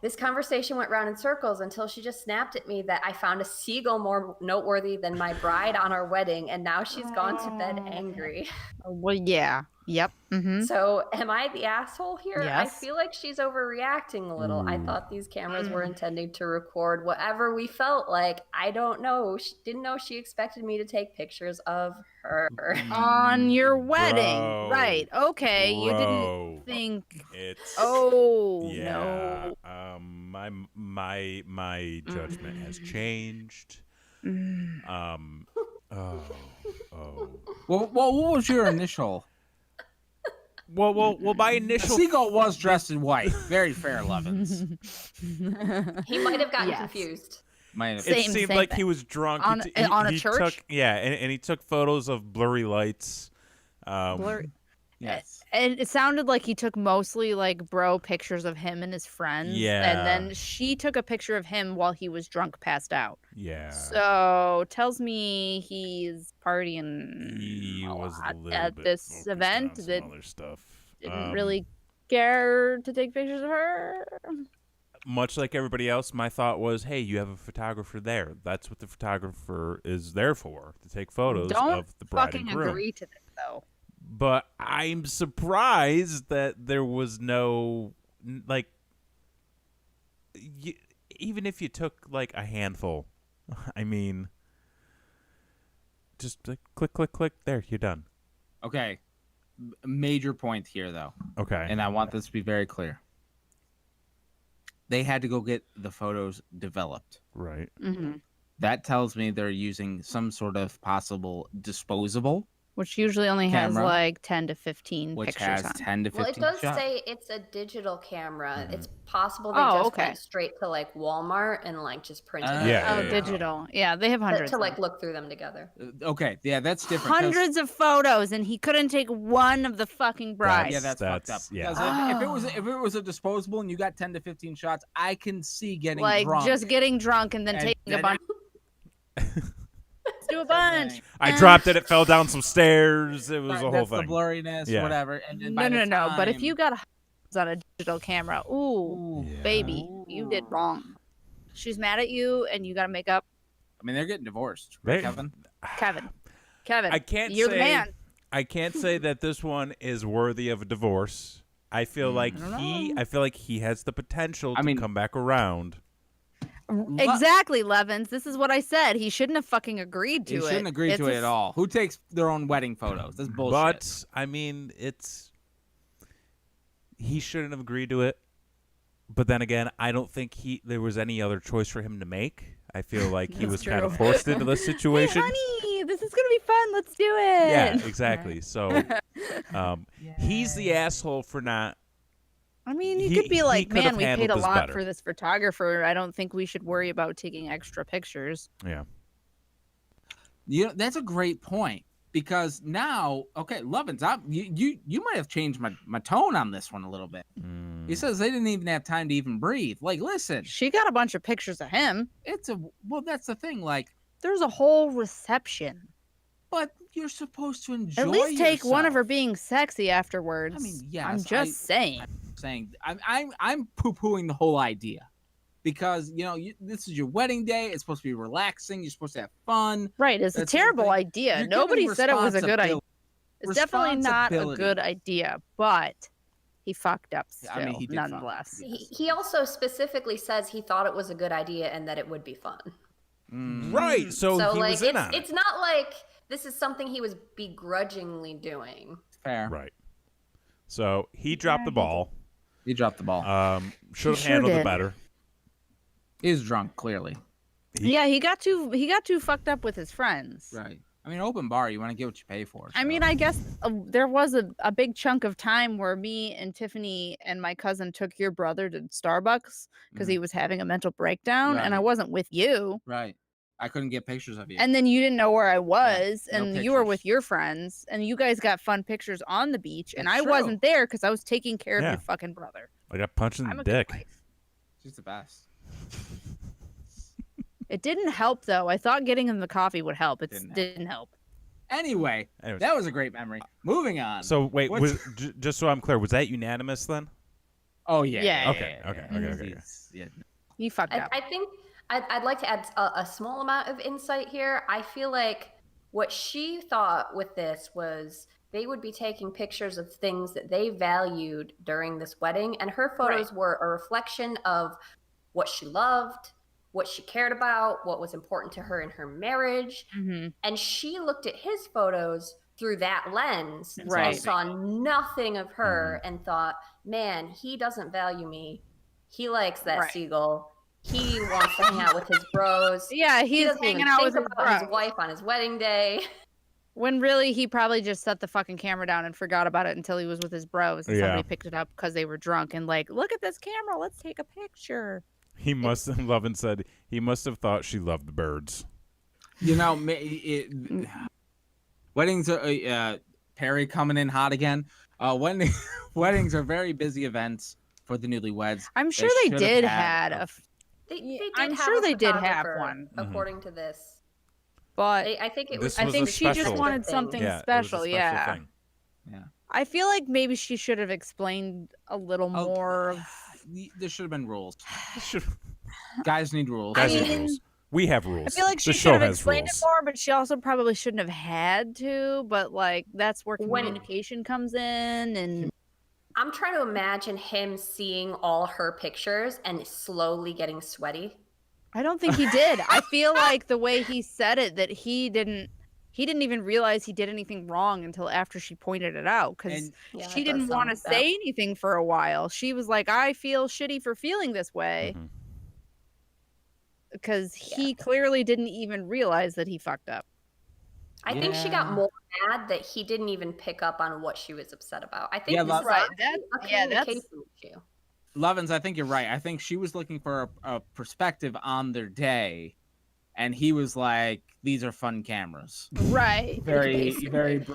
This conversation went round in circles until she just snapped at me that I found a seagull more noteworthy than my bride on our wedding, and now she's gone to bed angry. Well, yeah. Yep. Mm-hmm. So, am I the asshole here? I Yes. feel like she's overreacting a little. I thought these cameras were intending to record whatever we felt like. I don't know. She didn't know she expected me to take pictures of her. On your wedding, Bro. right? Okay, you Bro. didn't think. It's Oh yeah. no. My judgment has changed. Mm. Oh. Well, what was your initial? Well, my The initial seagull was dressed in white. Very fair, Levins. He might have gotten Yes. confused. Might it Same seemed like thing. he was drunk. On- on a he church? Took, yeah, and he took photos of blurry lights. Blurry. Yes. And it sounded like he took mostly like bro pictures of him and his friends. Yeah. And then she took a picture of him while he was drunk, passed out. Yeah. So tells me he's partying He a was a lot little at bit this focused event on some that other stuff. didn't really care to take pictures of her. Much like everybody else, my thought was, hey, you have a photographer there. That's what the photographer is there for, to take photos Don't of the bride fucking and groom. agree to this though. But I'm surprised that there was no, like, even if you took, like, a handful, I mean, just like, click, there, you're done. Okay. Major point here, though, Okay. and I want this to be very clear. They had to go get the photos developed. Right. Mm-hmm. That tells me they're using some sort of possible disposable, which usually only has Camera. like 10 to 15 which pictures has on. 10 to 15 Well, it does shots. say it's a digital camera. Mhm. It's possible they Oh, just okay. went straight to like Walmart and like just printed Ah. it. Yeah, Oh, yeah. digital. Yeah, they have hundreds. To of like them. look through them together. Okay, yeah, that's different. 'cause- Hundreds of photos, and he couldn't take one of the fucking brides. Yeah, that's fucked up. Yeah. Because if it was a disposable and you got 10 to 15 shots, I can see getting like drunk. just getting drunk and then And taking then a bunch. Let's do a bunch. I dropped it. It fell down some stairs. It was a whole That's thing. the blurriness, Yeah. whatever. And then No, by the no. But if time- you got on a digital camera, ooh, Yeah. baby, you did wrong. She's mad at you, and you got to make up. I mean, they're getting divorced, right, They- Kevin? Kevin, I can't you're say, the man. I can't say that this one is worthy of a divorce. I feel like I don't he know. I feel like he has the potential I to mean- come back around. Exactly, Levins. This is what I said. He shouldn't have fucking agreed to He it. shouldn't agree to it at all. Who takes their own wedding photos? That's bullshit. But I mean, he shouldn't have agreed to it. But then again, I don't think there was any other choice for him to make. I feel like he That's was kind of true. forced into this situation. Hey, honey, this is gonna be fun. Let's do it. Yeah, exactly. So he's the asshole for not. I mean, you He- could be he like, could have man, we paid handled a this lot better." for this photographer. I don't think we should worry about taking extra pictures. Yeah. That's a great point. Because now, okay, Lovins, you might have changed my tone on this one a little bit. Mm. He says they didn't even have time to even breathe. Like, listen, She got a bunch of pictures of him. that's the thing. Like, There's a whole reception. but you're supposed to enjoy. At least take one of her yourself. being sexy afterwards. I mean, yes, I'm just saying. saying I'm poo-pooing the whole idea because this is your wedding day. It's supposed to be relaxing. You're supposed to have fun. Right, it's a That's the terrible thing. idea. You're Nobody giving said it was a good idea. responsibility. It's definitely not a Responsibility. good idea, but he fucked up still, I mean, he did fuck up. nonetheless. He also specifically says he thought it was a good idea and that it would be fun. Right. So he like was in on it. it's not like this is something he was begrudgingly doing. Fair. Right. So he dropped the ball. He dropped the ball. Should have sure handled it did. better. He's drunk, clearly. Yeah, he got too fucked up with his friends. Right. I mean, open bar. You want to get what you pay for. I so. mean, I guess there was a big chunk of time where me and Tiffany and my cousin took your brother to Starbucks because he was having a mental breakdown, and I Right. wasn't with you. Right. I couldn't get pictures of you. And then you didn't know where I was, no and you were with pictures. your friends, and you guys got fun pictures on the beach, and That's I true. wasn't there because I was taking care of Yeah. your fucking brother. I got punched in I'm the a good dick. wife. She's the best. It didn't help though. I thought getting him the coffee would help. It Didn't didn't help. Anyway, Anyways. that was a great memory. Moving on. So wait, What's- just so I'm clear, was that unanimous then? Oh yeah. Yeah, Okay, okay. Yeah. You fucked up. I think I'd like to add a small amount of insight here. I feel like what she thought with this was they would be taking pictures of things that they valued during this wedding, and her photos were a reflection of what she loved, what she cared about, what was important to her in her marriage. Mm-hmm. And she looked at his photos through that lens Right. and saw nothing of her and thought, man, he doesn't value me. He likes that Right. seagull. He wants to hang out with his bros. Yeah, He he's doesn't hanging even out think with his about bros. his wife on his wedding day. When really he probably just set the fucking camera down and forgot about it until he was with his bros and Yeah. somebody picked it up because they were drunk and like, look at this camera, let's take a picture. He must have, Lovin said, he must have thought she loved the birds. Weddings are Perry coming in hot again. Weddings are very busy events for the newlyweds. I'm sure they should've did had had a- a They did I'm have sure a they did have photographer, one. according to this. but I think it This was. was I think a she just special- wanted thing. something Yeah, special, it was a special yeah. thing. I feel like maybe she should have explained a little Oh, more of There should have been rules. Should- Guys need rules. Guys I have mean, rules. We have rules. I feel like she the should show have has explained rules. it more, but she also probably shouldn't have had to. But like that's where When- communication comes in, and I'm trying to imagine him seeing all her pictures and slowly getting sweaty. I don't think he did. I feel like the way he said it, that he didn't even realize he did anything wrong until after she pointed it out because And Yeah, she that does didn't sound want to like that. say anything for a while. She was like, I feel shitty for feeling this way Mhm. because he clearly didn't even realize that he fucked up. I think she got Yeah. more mad that he didn't even pick up on what she was upset about. I think Yeah, this is right, honestly a that's communication issue. Lovins, I think you're right. I think she was looking for a perspective on their day, and he was like, "These are fun cameras." right. Very, Basically. very.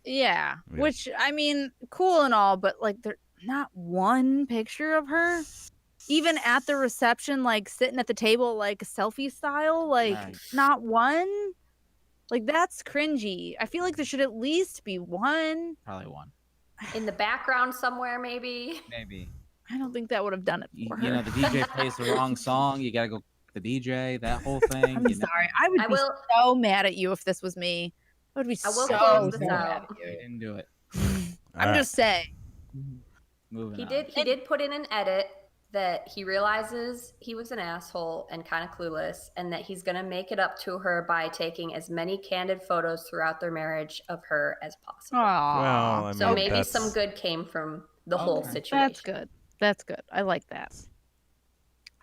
Yeah. Yeah. Which I mean, cool and all, but like there's not one picture of her. Even at the reception, like sitting at the table, like selfie style, like Right. not one. Like that's cringy. I feel like there should at least be one. Probably one. In the background somewhere, maybe. Maybe. I don't think that would have done it You, for you her. know, the DJ plays the wrong song. You gotta go the DJ. That whole thing. I'm you know. sorry. I would I be will. so mad at you if this was me. I would be I will so close this mad out. at You you. didn't do it. I'm just saying. Moving He on. did put in an edit that he realizes he was an asshole and kind of clueless, and that he's gonna make it up to her by taking as many candid photos throughout their marriage of her as possible. Aw. Well, I mean, So maybe that's, some good came from the whole Okay. situation. That's good. That's good. I like that.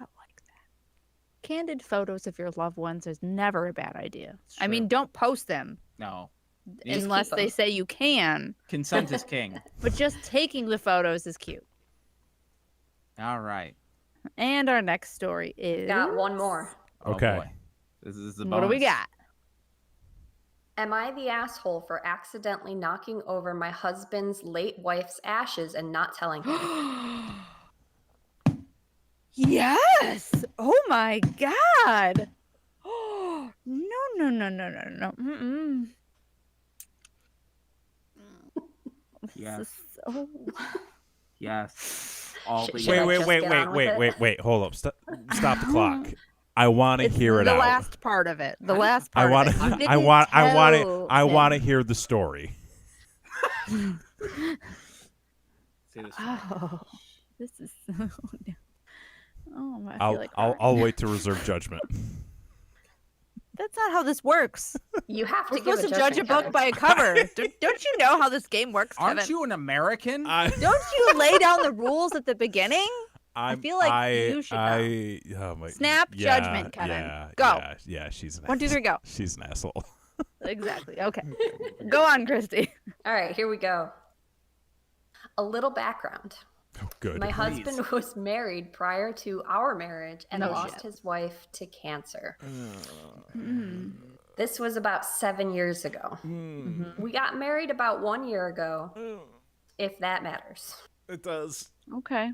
I like that. Candid photos of your loved ones is never a bad idea. I mean, True. don't post them No. Just unless keep they them. say you can, Consent is king. but just taking the photos is cute. All right. And our next story is Got one more. Oh, Okay. boy. This is the What do we bonus. got? Am I the asshole for accidentally knocking over my husband's late wife's ashes and not telling him? Yes. Oh my god. No, no, no, no, no, no. Mm-mm. Yes. This is so... Yes. All the Should I wait, just wait, get wait, on with wait, it? wait, wait. Hold up. Stop the clock. I want to It's hear it the out. last part of it. The last I part want of it. You to. I didn't want. tell I want to him. hear the story. See this. Oh, this is so... Oh, I I'll feel like I'll, crying. I'll wait to reserve judgment. That's not how this works. You have to We're give supposed to judge a judgment, book by a cover. Don't you know how this game works, Aren't Kevin? you an American? Don't you lay down the rules at the beginning? I feel like you should know. Oh my, Snap yeah, judgment, Kevin. Yeah, Go. Yeah, she's an 1, 2, 3, go. She's an asshole. Exactly. Okay. Go on, Christy. All right, here we go. A little background. Oh, good. My husband was married prior to our marriage and No lost shit. his wife to cancer. Mm. This was about 7 years ago. Mhm. We got married about 1 year ago, if that matters. It does. Okay.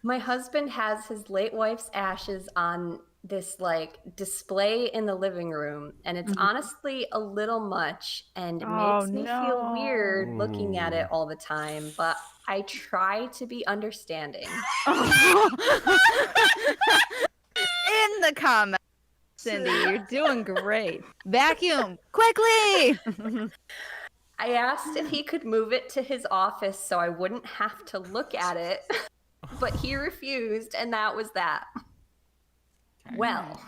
My husband has his late wife's ashes on this like display in the living room, and it's Mhm. honestly a little much and it Oh, makes me feel weird no. looking at it all the time, but I try to be understanding. In the comments, Cindy, you're doing great. Vacuum quickly. I asked if he could move it to his office so I wouldn't have to look at it, but he refused, and that was that. Well,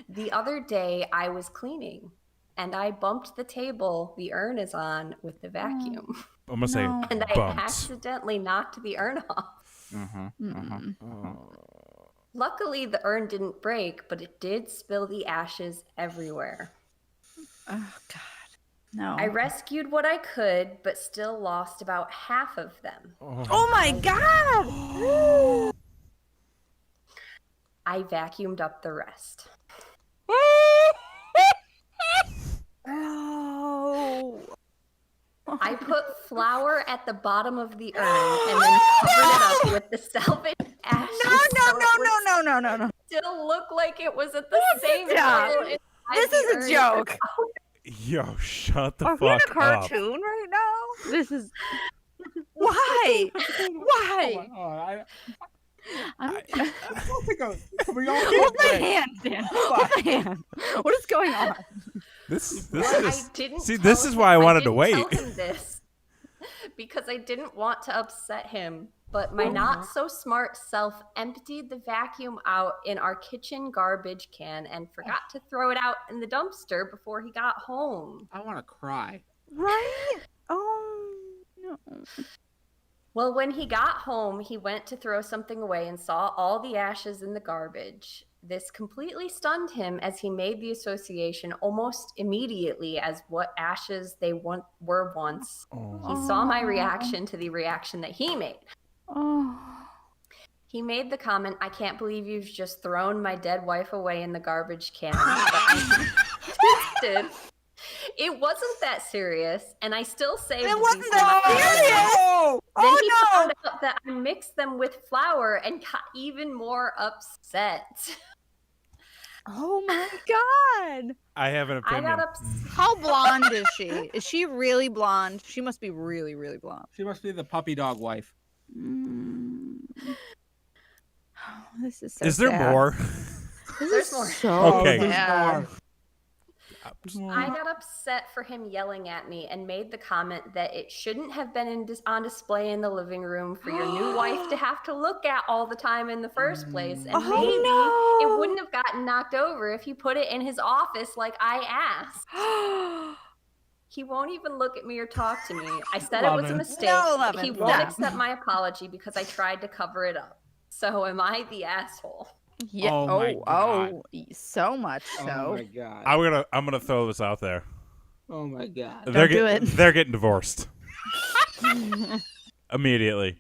the other day I was cleaning and I bumped the table the urn is on with the vacuum, I'm gonna say No. and I bumped. accidentally knocked the urn off. Mm-mm. Luckily, the urn didn't break, but it did spill the ashes everywhere. Oh God. No. I rescued what I could, but still lost about half of them. Oh my God. I vacuumed up the rest. Oh. I put flour at the bottom of the urn and then covered it up with the salvage ashes. No, so it would no, no, no, no, no. still look like it was at the same Stop. level inside This the is a urn. joke. Yo, shut the Are we in a fuck up. cartoon right now? This is why? Why? I'm... Hold my hand, Dan. Hold my hand. What is going on? This Well, is. I didn't See, tell this is him- why I wanted to didn't wait. Tell him this because I didn't want to upset him. But my not so smart self emptied the vacuum out in our kitchen garbage can and forgot to throw it out in the dumpster before he got home. I want to cry. Right? Oh no. Well, when he got home, he went to throw something away and saw all the ashes in the garbage. This completely stunned him as he made the association almost immediately as what ashes they were once. He saw my reaction to the reaction that he made. Oh. He made the comment, "I can't believe you've just thrown my dead wife away in the garbage can." But I insisted it wasn't that serious, and I still saved It wasn't these that flowers. serious. Then he Oh found out that I mixed them with flour and got even more upset. Oh my god. I have an I opinion. got upset. How blonde is she? Is she really blonde? She must be really, really blonde. She must be the puppy dog wife. Oh, this is so Is there sad. more? This There's is more. so Okay. sad. I got upset for him yelling at me and made the comment that it shouldn't have been on display in the living room for your new wife to have to look at all the time in the first place. And Oh, maybe no. it wouldn't have gotten knocked over if he put it in his office like I asked. He won't even look at me or talk to me. I said it was a Lovin'. mistake. No, but Lovin', he won't stop. accept my apology because I tried to cover it up. So am I the asshole? Yeah. Oh my God. So much Oh so. my god. I'm gonna throw this out there. Oh my god. Don't do it. They're getting divorced immediately.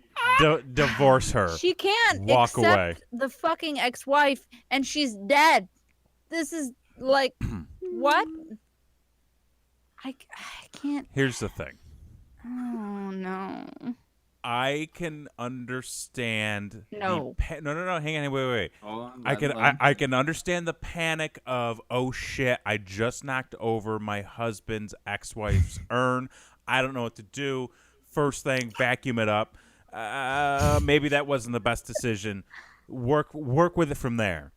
Divorce her. She can't Walk accept away. the fucking ex-wife, and she's dead. This is like what? I can't. Here's the thing. Oh no. I can understand. No. No. Hang on. Wait. Hold on, I can understand the panic of, oh shit, I just knocked over my husband's ex-wife's urn. I don't know what to do. First thing, vacuum it up. Maybe that wasn't the best decision. Work with it from there.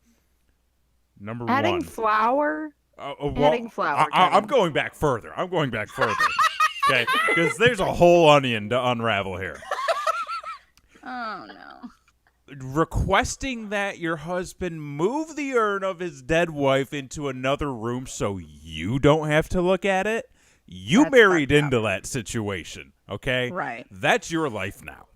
Number Adding one. flour. Adding flour, I'm Kevin. going back further. Okay, because there's a whole onion to unravel here. Oh no. Requesting that your husband move the urn of his dead wife into another room so you don't have to look at it. You That's married fucked into that situation, okay? Right. That's your life now.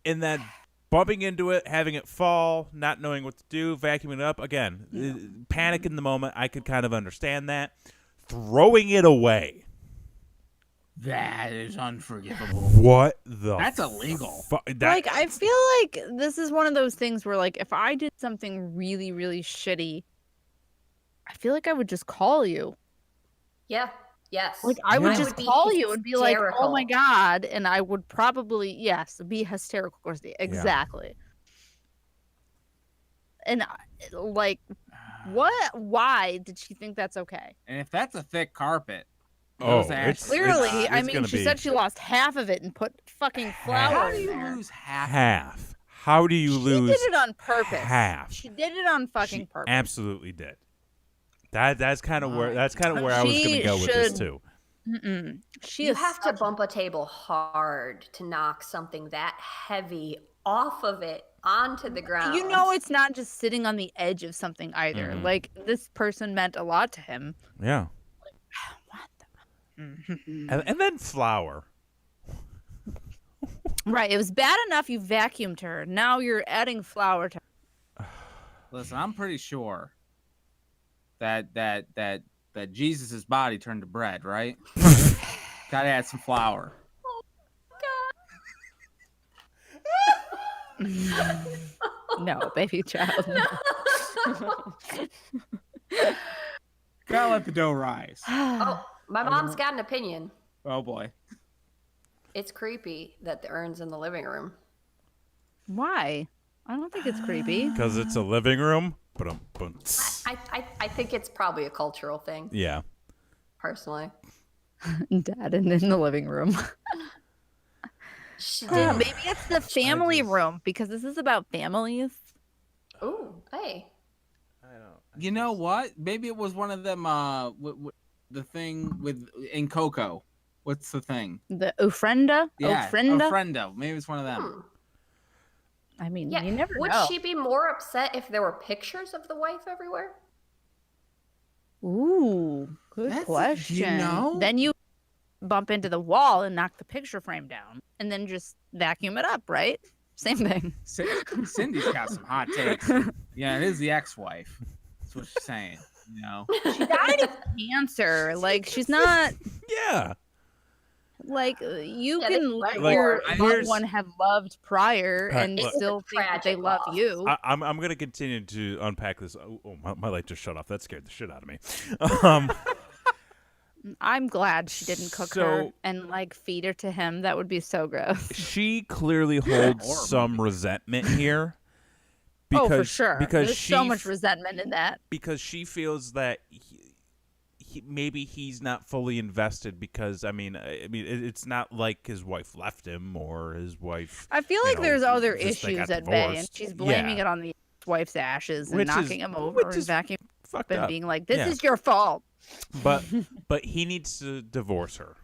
And then bumping into it, having it fall, not knowing what to do, vacuuming it up. Again, panic in the moment. I could kind of understand that. Throwing it away. That is unforgivable. What the? That's illegal. Like, I feel like this is one of those things where, like, if I did something really, really shitty, I feel like I would just call you. Yeah. Yes. Like, I would I just be call you and be like, oh my hysterical. God. And I would probably, yes, be hysterical. Of course, exactly. And, like, what? Why did she think that's okay? And if that's a thick carpet, Oh, those ashes- it's Clearly, I it's mean, gonna she be said she lost half of it and put fucking flour how in do you there. lose half? half. How do you She lose? did it on purpose. half? She did it on fucking She purpose. absolutely did. That's kind of where My I was going She to go with this should- too. Mm-mm. She You is have to such- bump a table hard to knock something that heavy off of it onto the ground. You know, it's not just sitting on the edge of something either. Mhm. Like, this person meant a lot to him. Yeah, What and then flour. Right. It was bad enough you vacuumed her. Now you're adding flour to Listen, I'm pretty sure that Jesus' body turned to bread, right? Gotta add some flour. No, baby child. No. Gotta let the dough rise. Oh, my mom's got an opinion. Oh boy. It's creepy that the urn's in the living room. Why? I don't think it's creepy. Because it's a living room. I think it's probably a cultural thing, Yeah. personally. Dad and in the living room. She Yeah, did. maybe it's the family just- room because this is about families. Ooh, hey. You know what? Maybe it was one of them. The thing with in Coco. What's the thing? The ofrenda? Yeah, Ofrenda? Ofrenda. Maybe it's one of them. Hmm. I mean, Yeah. you never Would know. she be more upset if there were pictures of the wife everywhere? Ooh, good That's- do question. you know? Then you bump into the wall and knock the picture frame down, and then just vacuum it up, right? Same thing. Cindy's got some hot takes. Yeah, it is the ex-wife. That's what she's saying. You know, She died of cancer. Like, she's not. Yeah. Like, you Yeah, can they- let like, your here's- loved one have loved prior All right, and look. still It's a think that they tragic love loss. you. I'm going to continue to unpack this. Oh, my light just shut off. That scared the shit out of me. I'm glad she didn't cook her So- and like feed her to him. That would be so gross. She clearly holds Horror some movie. resentment here. Oh, for sure. Because There's so much resentment in that. because she feels that maybe he's not fully invested because I mean it's not like his wife left him or his wife. I feel you like know, there's other just they issues got at bay, and divorced. she's blaming Yeah. it on the wife's ashes and Which is- knocking him over which and is vacuuming Fucked up and up. being like, "This Yeah. is your fault." But he needs to divorce her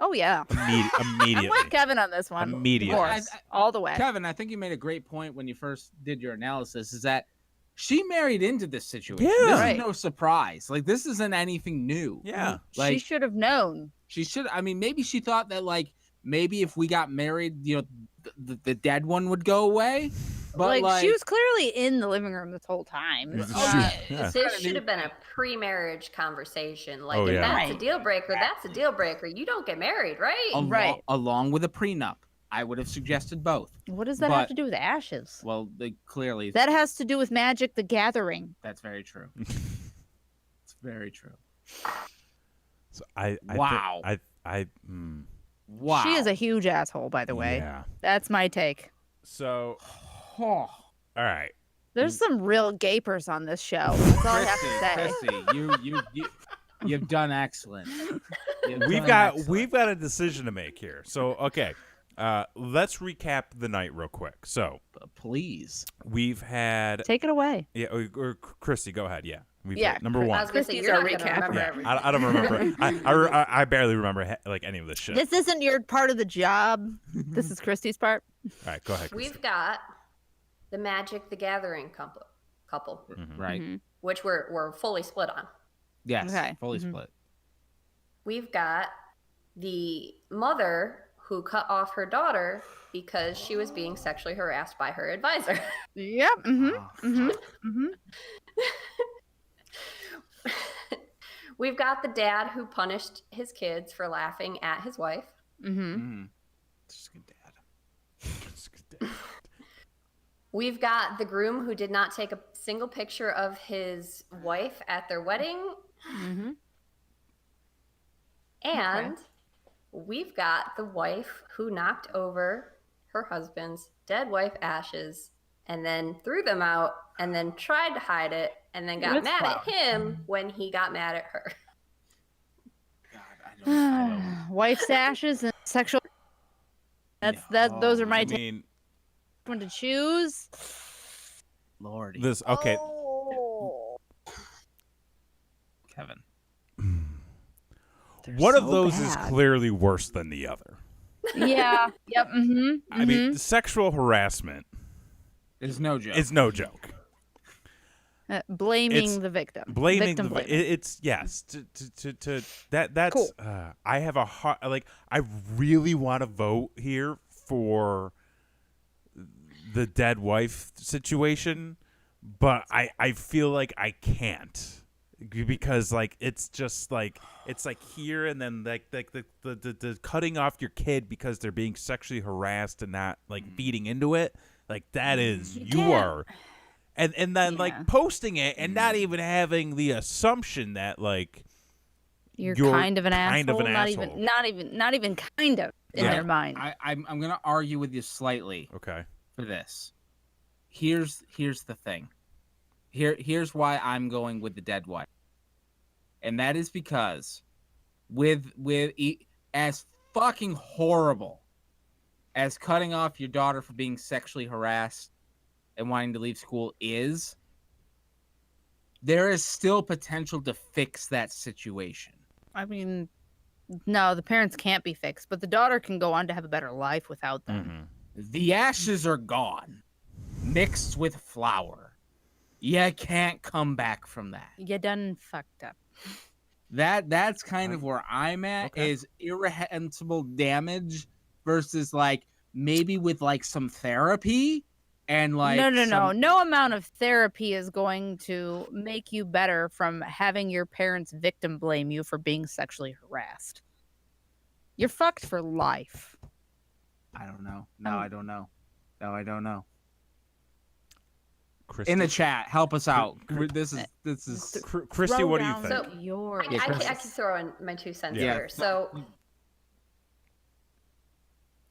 Oh yeah, I'm immediately. with Kevin on this one. Immediately. Divorce, all the way. Kevin, I think you made a great point when you first did your analysis. Is that she married into this situation? Yeah. This Right. is no surprise. Like, this isn't anything new. Yeah. She Like, should have known. she should. I mean, maybe she thought that like maybe if we got married, you know, the dead one would go away. But Like, she was clearly in the living room this whole time. It's Yeah. not- Yeah. This kinda should new. have been a pre-marriage conversation. Like, Oh, if yeah. that's a Right. deal breaker, that's a deal breaker. You don't get married, right? Right. Along with a prenup, I would have suggested both. What does that have But- to do with ashes? Well, clearly That has to do with Magic the Gathering. that's very true. It's very true. So I Wow. Wow. She is a huge asshole, by the way. Yeah. That's my take. So Oh, all right. There's some real gapers on this show. That's all I have to say. Chrissy, you've done excellent. We've got a decision to make here. So okay. Let's recap the night real quick. So Please. we've had Take it away. yeah, or Christy, go ahead. Yeah, we've Yeah, had number Chris- one. I was gonna say Christy's you're our not gonna recap. remember Yeah, everything. I don't remember. I barely remember like any of this shit. This isn't your part of the job. This is Christy's part. All right, go ahead. Christy. We've got the Magic the Gathering couple, Mhm. Right. Mhm. which we're fully split on. Yes. Okay. Fully Mhm. split. We've got the mother who cut off her daughter because she was being sexually harassed by her advisor. Yep. Mm-hmm. Oh, Mm-hmm. fuck. Mm-hmm. We've got the dad who punished his kids for laughing at his wife. Mm-hmm. Mhm. Just good dad. We've got the groom who did not take a single picture of his wife at their wedding. Mm-hmm. And we've got the wife who knocked over her husband's dead wife ashes and then threw them out and then tried to hide it and then got With mad flour. at him when he got mad at her. God, I don't. Wife's ashes and sexual. That's Yeah. that. Those are my I take. mean, One to choose. Lordy. this okay. Oh. Kevin. They're One of so those is bad. clearly worse than the other. Yeah. Yep. Mm-hmm. I mean, sexual harassment It's no joke. is no joke. Blaming it's the victim. Blaming Victim the blaming. it's yes to that's Cool. I have a hard like I really want to vote here for the dead wife situation, but I feel like I can't because like it's just like it's like here and then like the cutting off your kid because they're being sexually harassed and not like feeding into it, like that is you can't. are. And then Yeah. like posting it and not even having the assumption that like You're you're kind of an kind asshole. of an not asshole. even not even kind of in Yeah. their mind. I'm gonna argue with you slightly okay. for this. Here's the thing. Here's why I'm going with the dead wife, and that is because as fucking horrible as cutting off your daughter for being sexually harassed and wanting to leave school is, there is still potential to fix that situation. I mean, no, the parents can't be fixed, but the daughter can go on to have a better life without them. Mhm. The ashes are gone, mixed with flour. You can't come back from that. You done fucked up. That's kind of where I'm at. Okay. Is irreversible damage versus like maybe with like some therapy and like No amount of therapy is going to make you better from having your parents victim blame you for being sexually harassed. You're fucked for life. I don't know. No, I don't know. No, I don't know. Christy? In the chat, help us out. Cr- This is Christy, Throw what do you down think? So, your I can voice. throw in my 2 cents Yeah. here. So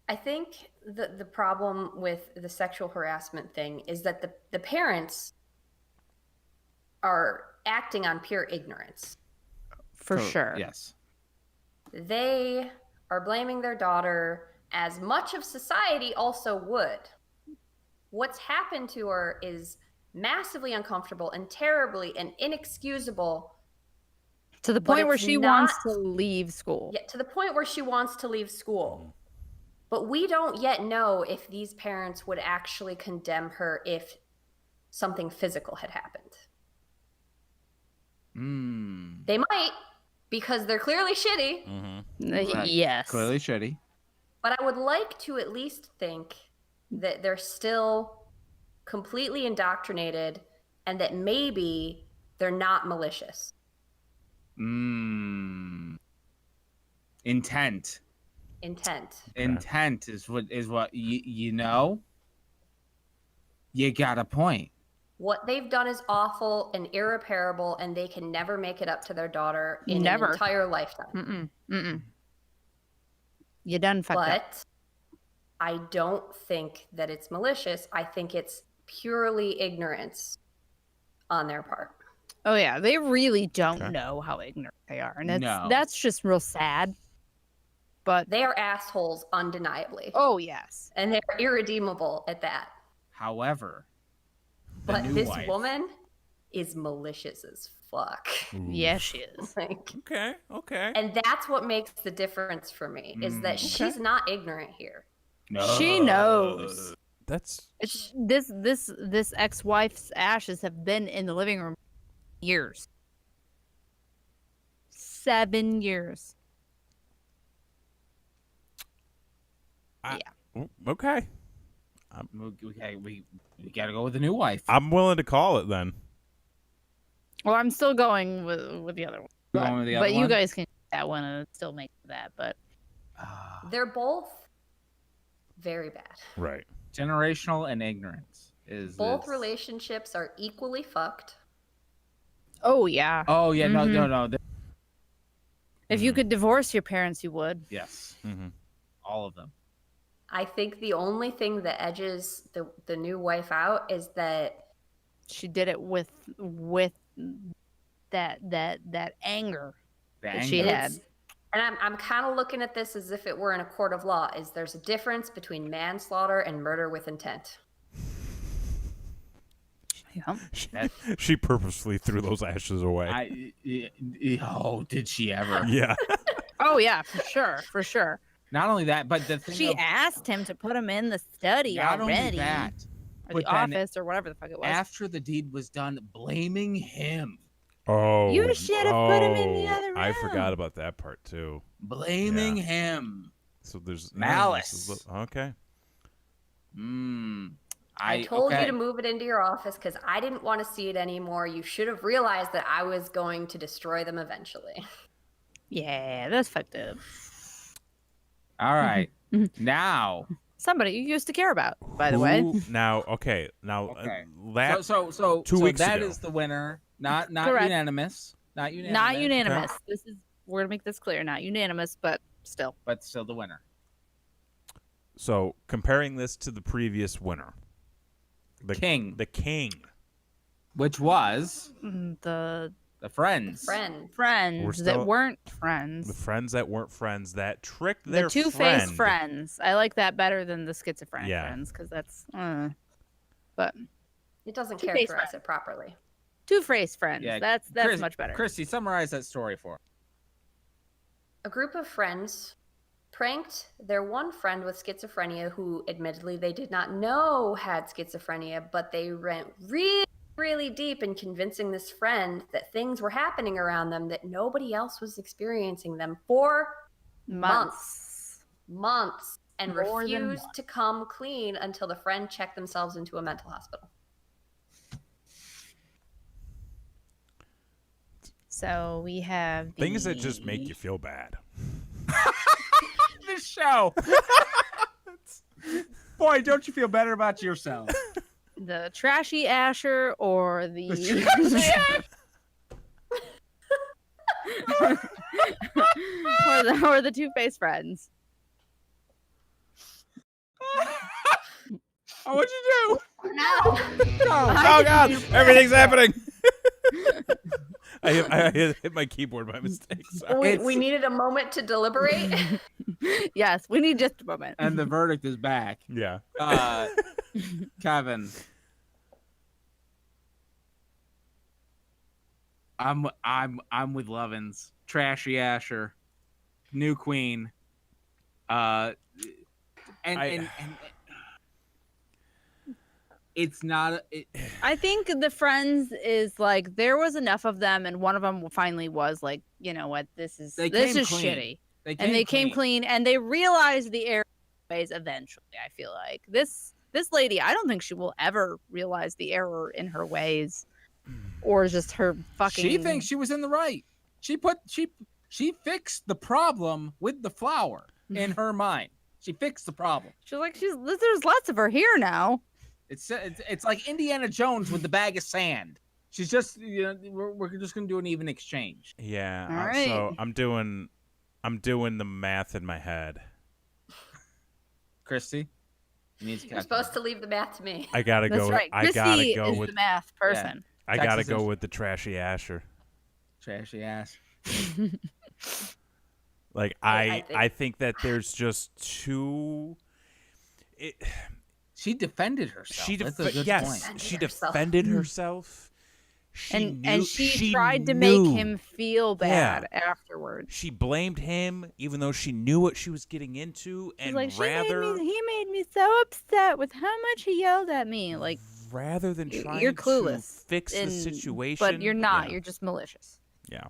I think the problem with the sexual harassment thing is that the parents are acting on pure ignorance. For sure. Yes. They are blaming their daughter as much of society also would. What's happened to her is massively uncomfortable and terribly and inexcusable. To the But point where it's she wants to not- leave school. Yet to the point where she wants to leave school. But we don't yet know if these parents would actually condemn her if something physical had happened. They might, because they're clearly shitty. Mm-hmm. Yes. Clearly shitty. But I would like to at least think that they're still completely indoctrinated and that maybe they're not malicious. Intent. Intent is what you know. You got a point. What they've done is awful and irreparable, and they can never make it up to their daughter in Never. an entire lifetime. You done fucked up. But I don't think that it's malicious. I think it's purely ignorance on their part. Oh yeah, they really don't know how ignorant they are, and that's just real sad. But they are assholes, undeniably. Oh yes, and they're irredeemable at that. However, but this woman is malicious as fuck. Yeah, she is. Like, okay. And that's what makes the difference for me is that she's not ignorant here. No. She knows. It's this ex-wife's ashes have been in the living room years. 7 years. Okay. We gotta go with the new wife. I'm willing to call it then. Well, I'm still going with the other one. But you guys can get that one and still make that. But they're both very bad. Right. Generational and ignorance is both relationships are equally fucked. Oh yeah. Oh yeah. No. If you could divorce your parents, you would. Yes. All of them. I think the only thing that edges the new wife out is that she did it with that anger that she had. And I'm kind of looking at this as if it were in a court of law. Is there's a difference between manslaughter and murder with intent? She purposefully threw those ashes away. Oh, did she ever? Yeah. Oh yeah, for sure. Not only that, but the thing she asked him to put him in the study not already. Only that, or the office or whatever the fuck it was. After the deed was done, blaming him. Oh, you should have put him in the other room. I forgot about that part too. Blaming him. So there's malice. Okay. I told you to move it into your office because I didn't want to see it anymore. You should have realized that I was going to destroy them eventually. Yeah, that's fucked up. All right. Now. Somebody you used to care about, by the way. Now, okay. So 2 weeks that ago. Is the winner. Not unanimous. Not unanimous. Not unanimous. Okay. This is we're gonna make this clear. Not unanimous, but still. But still the winner. So comparing this to the previous winner. The king. Which was the friends. Friends that weren't friends. The friends that weren't friends that tricked their the two-faced friends. I like that better than the schizophrenic friends because that's. But it doesn't characterize it properly. Two-faced friends. Yeah, that's much better. Christy, summarize that story for us. A group of friends pranked their one friend with schizophrenia who admittedly they did not know had schizophrenia, but they went really really deep in convincing this friend that things were happening around them that nobody else was experiencing them for months, and More than refused to come clean until the friend checked themselves into a mental hospital. So we have Things that just make you feel bad. This show. Boy, don't you feel better about yourself? the trashy Asher or the or the two-faced friends. Oh, what'd you do? No. Oh God! Everything's happening. I hit my keyboard by mistake. Sorry. We needed a moment to deliberate. Yes, we need just a moment. And the verdict is back. Yeah. Kevin. I'm with Lovins. Trashy Asher. New Queen. And it's not I think the friends is like there was enough of them, and one of them finally was like, you know what, this is clean. shitty, and they came clean, and they realized the error ways eventually. I feel like this lady, I don't think she will ever realize the error in her ways, or just her fucking. She thinks she was in the right. She fixed the problem with the flower in her mind. She fixed the problem. She's like there's lots of her here now. It's like Indiana Jones with the bag of sand. She's just, we're just gonna do an even exchange. Yeah. All right. So I'm doing the math in my head. Christy, you need to You're supposed to leave the math to me. I gotta That's go. right. I Chrissy gotta go is with the math person. I gotta Texas go is- with the trashy Asher. Trashy ass. Like I think that there's just too. She defended herself. That's a good point. She herself. defended herself. And she tried to make him feel bad afterwards. She blamed him, even though she knew what she was getting into, She's and like, he made me so upset with how much he yelled at me. Like, rather than trying you're to clueless fix the in- situation, but you're not. Yeah. You're just malicious. Yeah.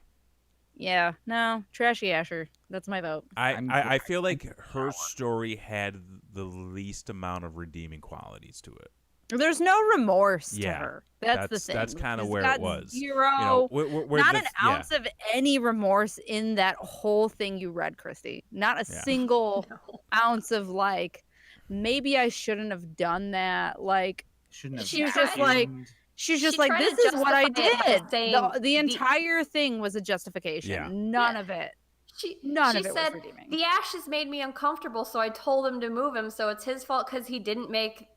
Yeah, no, trashy Asher. That's my vote. I feel like her story had the least amount of redeeming qualities to it. There's no remorse Yeah, to her. That's the thing. That's kind of She's where got it was. Zero. Where Not the- an ounce of any remorse in that whole thing you read, Christy. Not a single ounce of like, maybe I shouldn't have done that. Like, Shouldn't have. she was just like, she's just She like, tried this to is what I justify it did. by saying The entire thing was a justification. Yeah. None of it. None of it was said, redeeming. The ashes made me uncomfortable, so I told him to move him. So it's his fault because he didn't make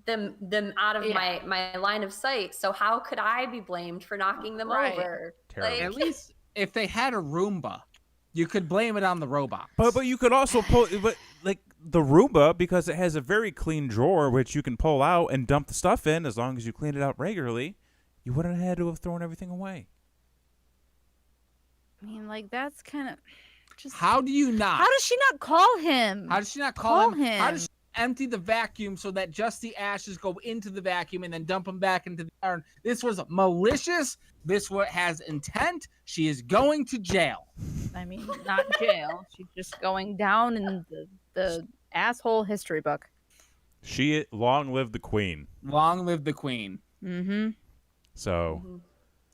them out of my line of sight. So how could I be blamed for knocking them over? Terrible. At least if they had a Roomba, you could blame it on the robot. But you could also pull, but like the Roomba, because it has a very clean drawer which you can pull out and dump the stuff in as long as you clean it out regularly. You wouldn't have had to have thrown everything away. I mean, like, that's kind of just. How do you not? How does she not call him? How does she not Call him? How him. does she empty the vacuum so that just the ashes go into the vacuum and then dump them back into the urn? This was malicious. This has intent. She is going to jail. I mean, not jail. She's just going down in the asshole history book. Long live the queen. Long live the queen. Mm-hmm. So,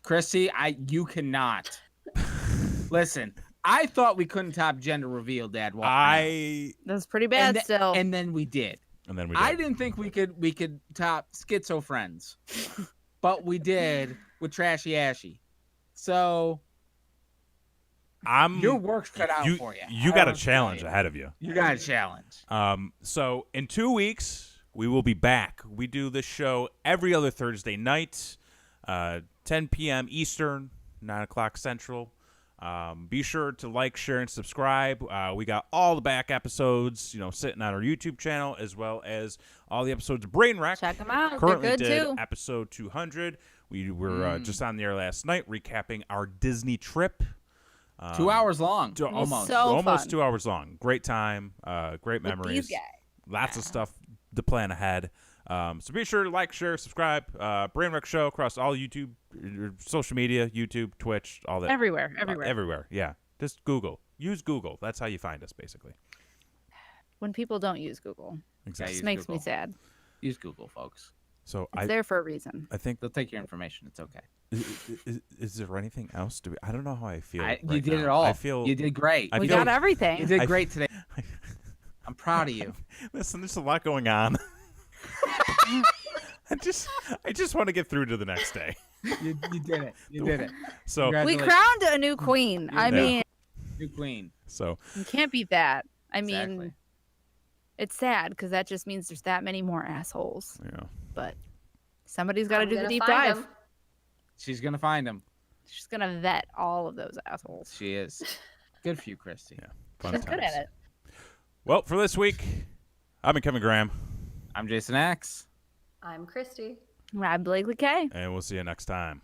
Chrissy, you cannot. Listen, I thought we couldn't top gender reveal, Dad. That's pretty bad still. And then we did. I didn't think we could top schizo friends, but we did with Trashy Ashy. So your work's cut out for you. You got a challenge ahead of you. You got a challenge. So in 2 weeks we will be back. We do this show every other Thursday night, 10 p.m. Eastern, 9 o'clock Central. Be sure to like, share, and subscribe. We got all the back episodes, sitting on our YouTube channel, as well as all the episodes of Brainwreck. Check them out. Currently They're good did too. episode 200. We were just on the air last night recapping our Disney trip. 2 hours long. Almost. So almost fun. 2 hours long. Great time. Great With memories. these guys. Lots of stuff to plan ahead. So be sure to like, share, subscribe. Brainwreck Show across all YouTube, social media, YouTube, Twitch, all that. Everywhere. Everywhere, yeah. Just Google. Use Google. That's how you find us, basically. When people don't use Google, Exactly. use this makes me Google. sad. Use Google, folks. So It's there for a reason. I think They'll take your information. It's okay. is there anything else? I don't know how I feel. You right did now. it all. I feel You did great. I We feel- got You everything. did I- great today. I'm proud of you. Listen, there's a lot going on. I just want to get through to the next day. You did it. You did it. So We Congratulations. crowned a new queen. I Yeah. mean, New queen. so you can't beat that. I mean, Exactly. it's sad because that just means there's that many more assholes. yeah. But somebody's got to I'm do the gonna deep find dive. 'em. She's gonna find him. She's gonna vet all of those assholes. She is. Good for you, Christy. Yeah. Fun She's good times. at it. Well, for this week, I've been Kevin Graham, I'm Jason X. I'm Christy. I'm Blakely K. and we'll see you next time.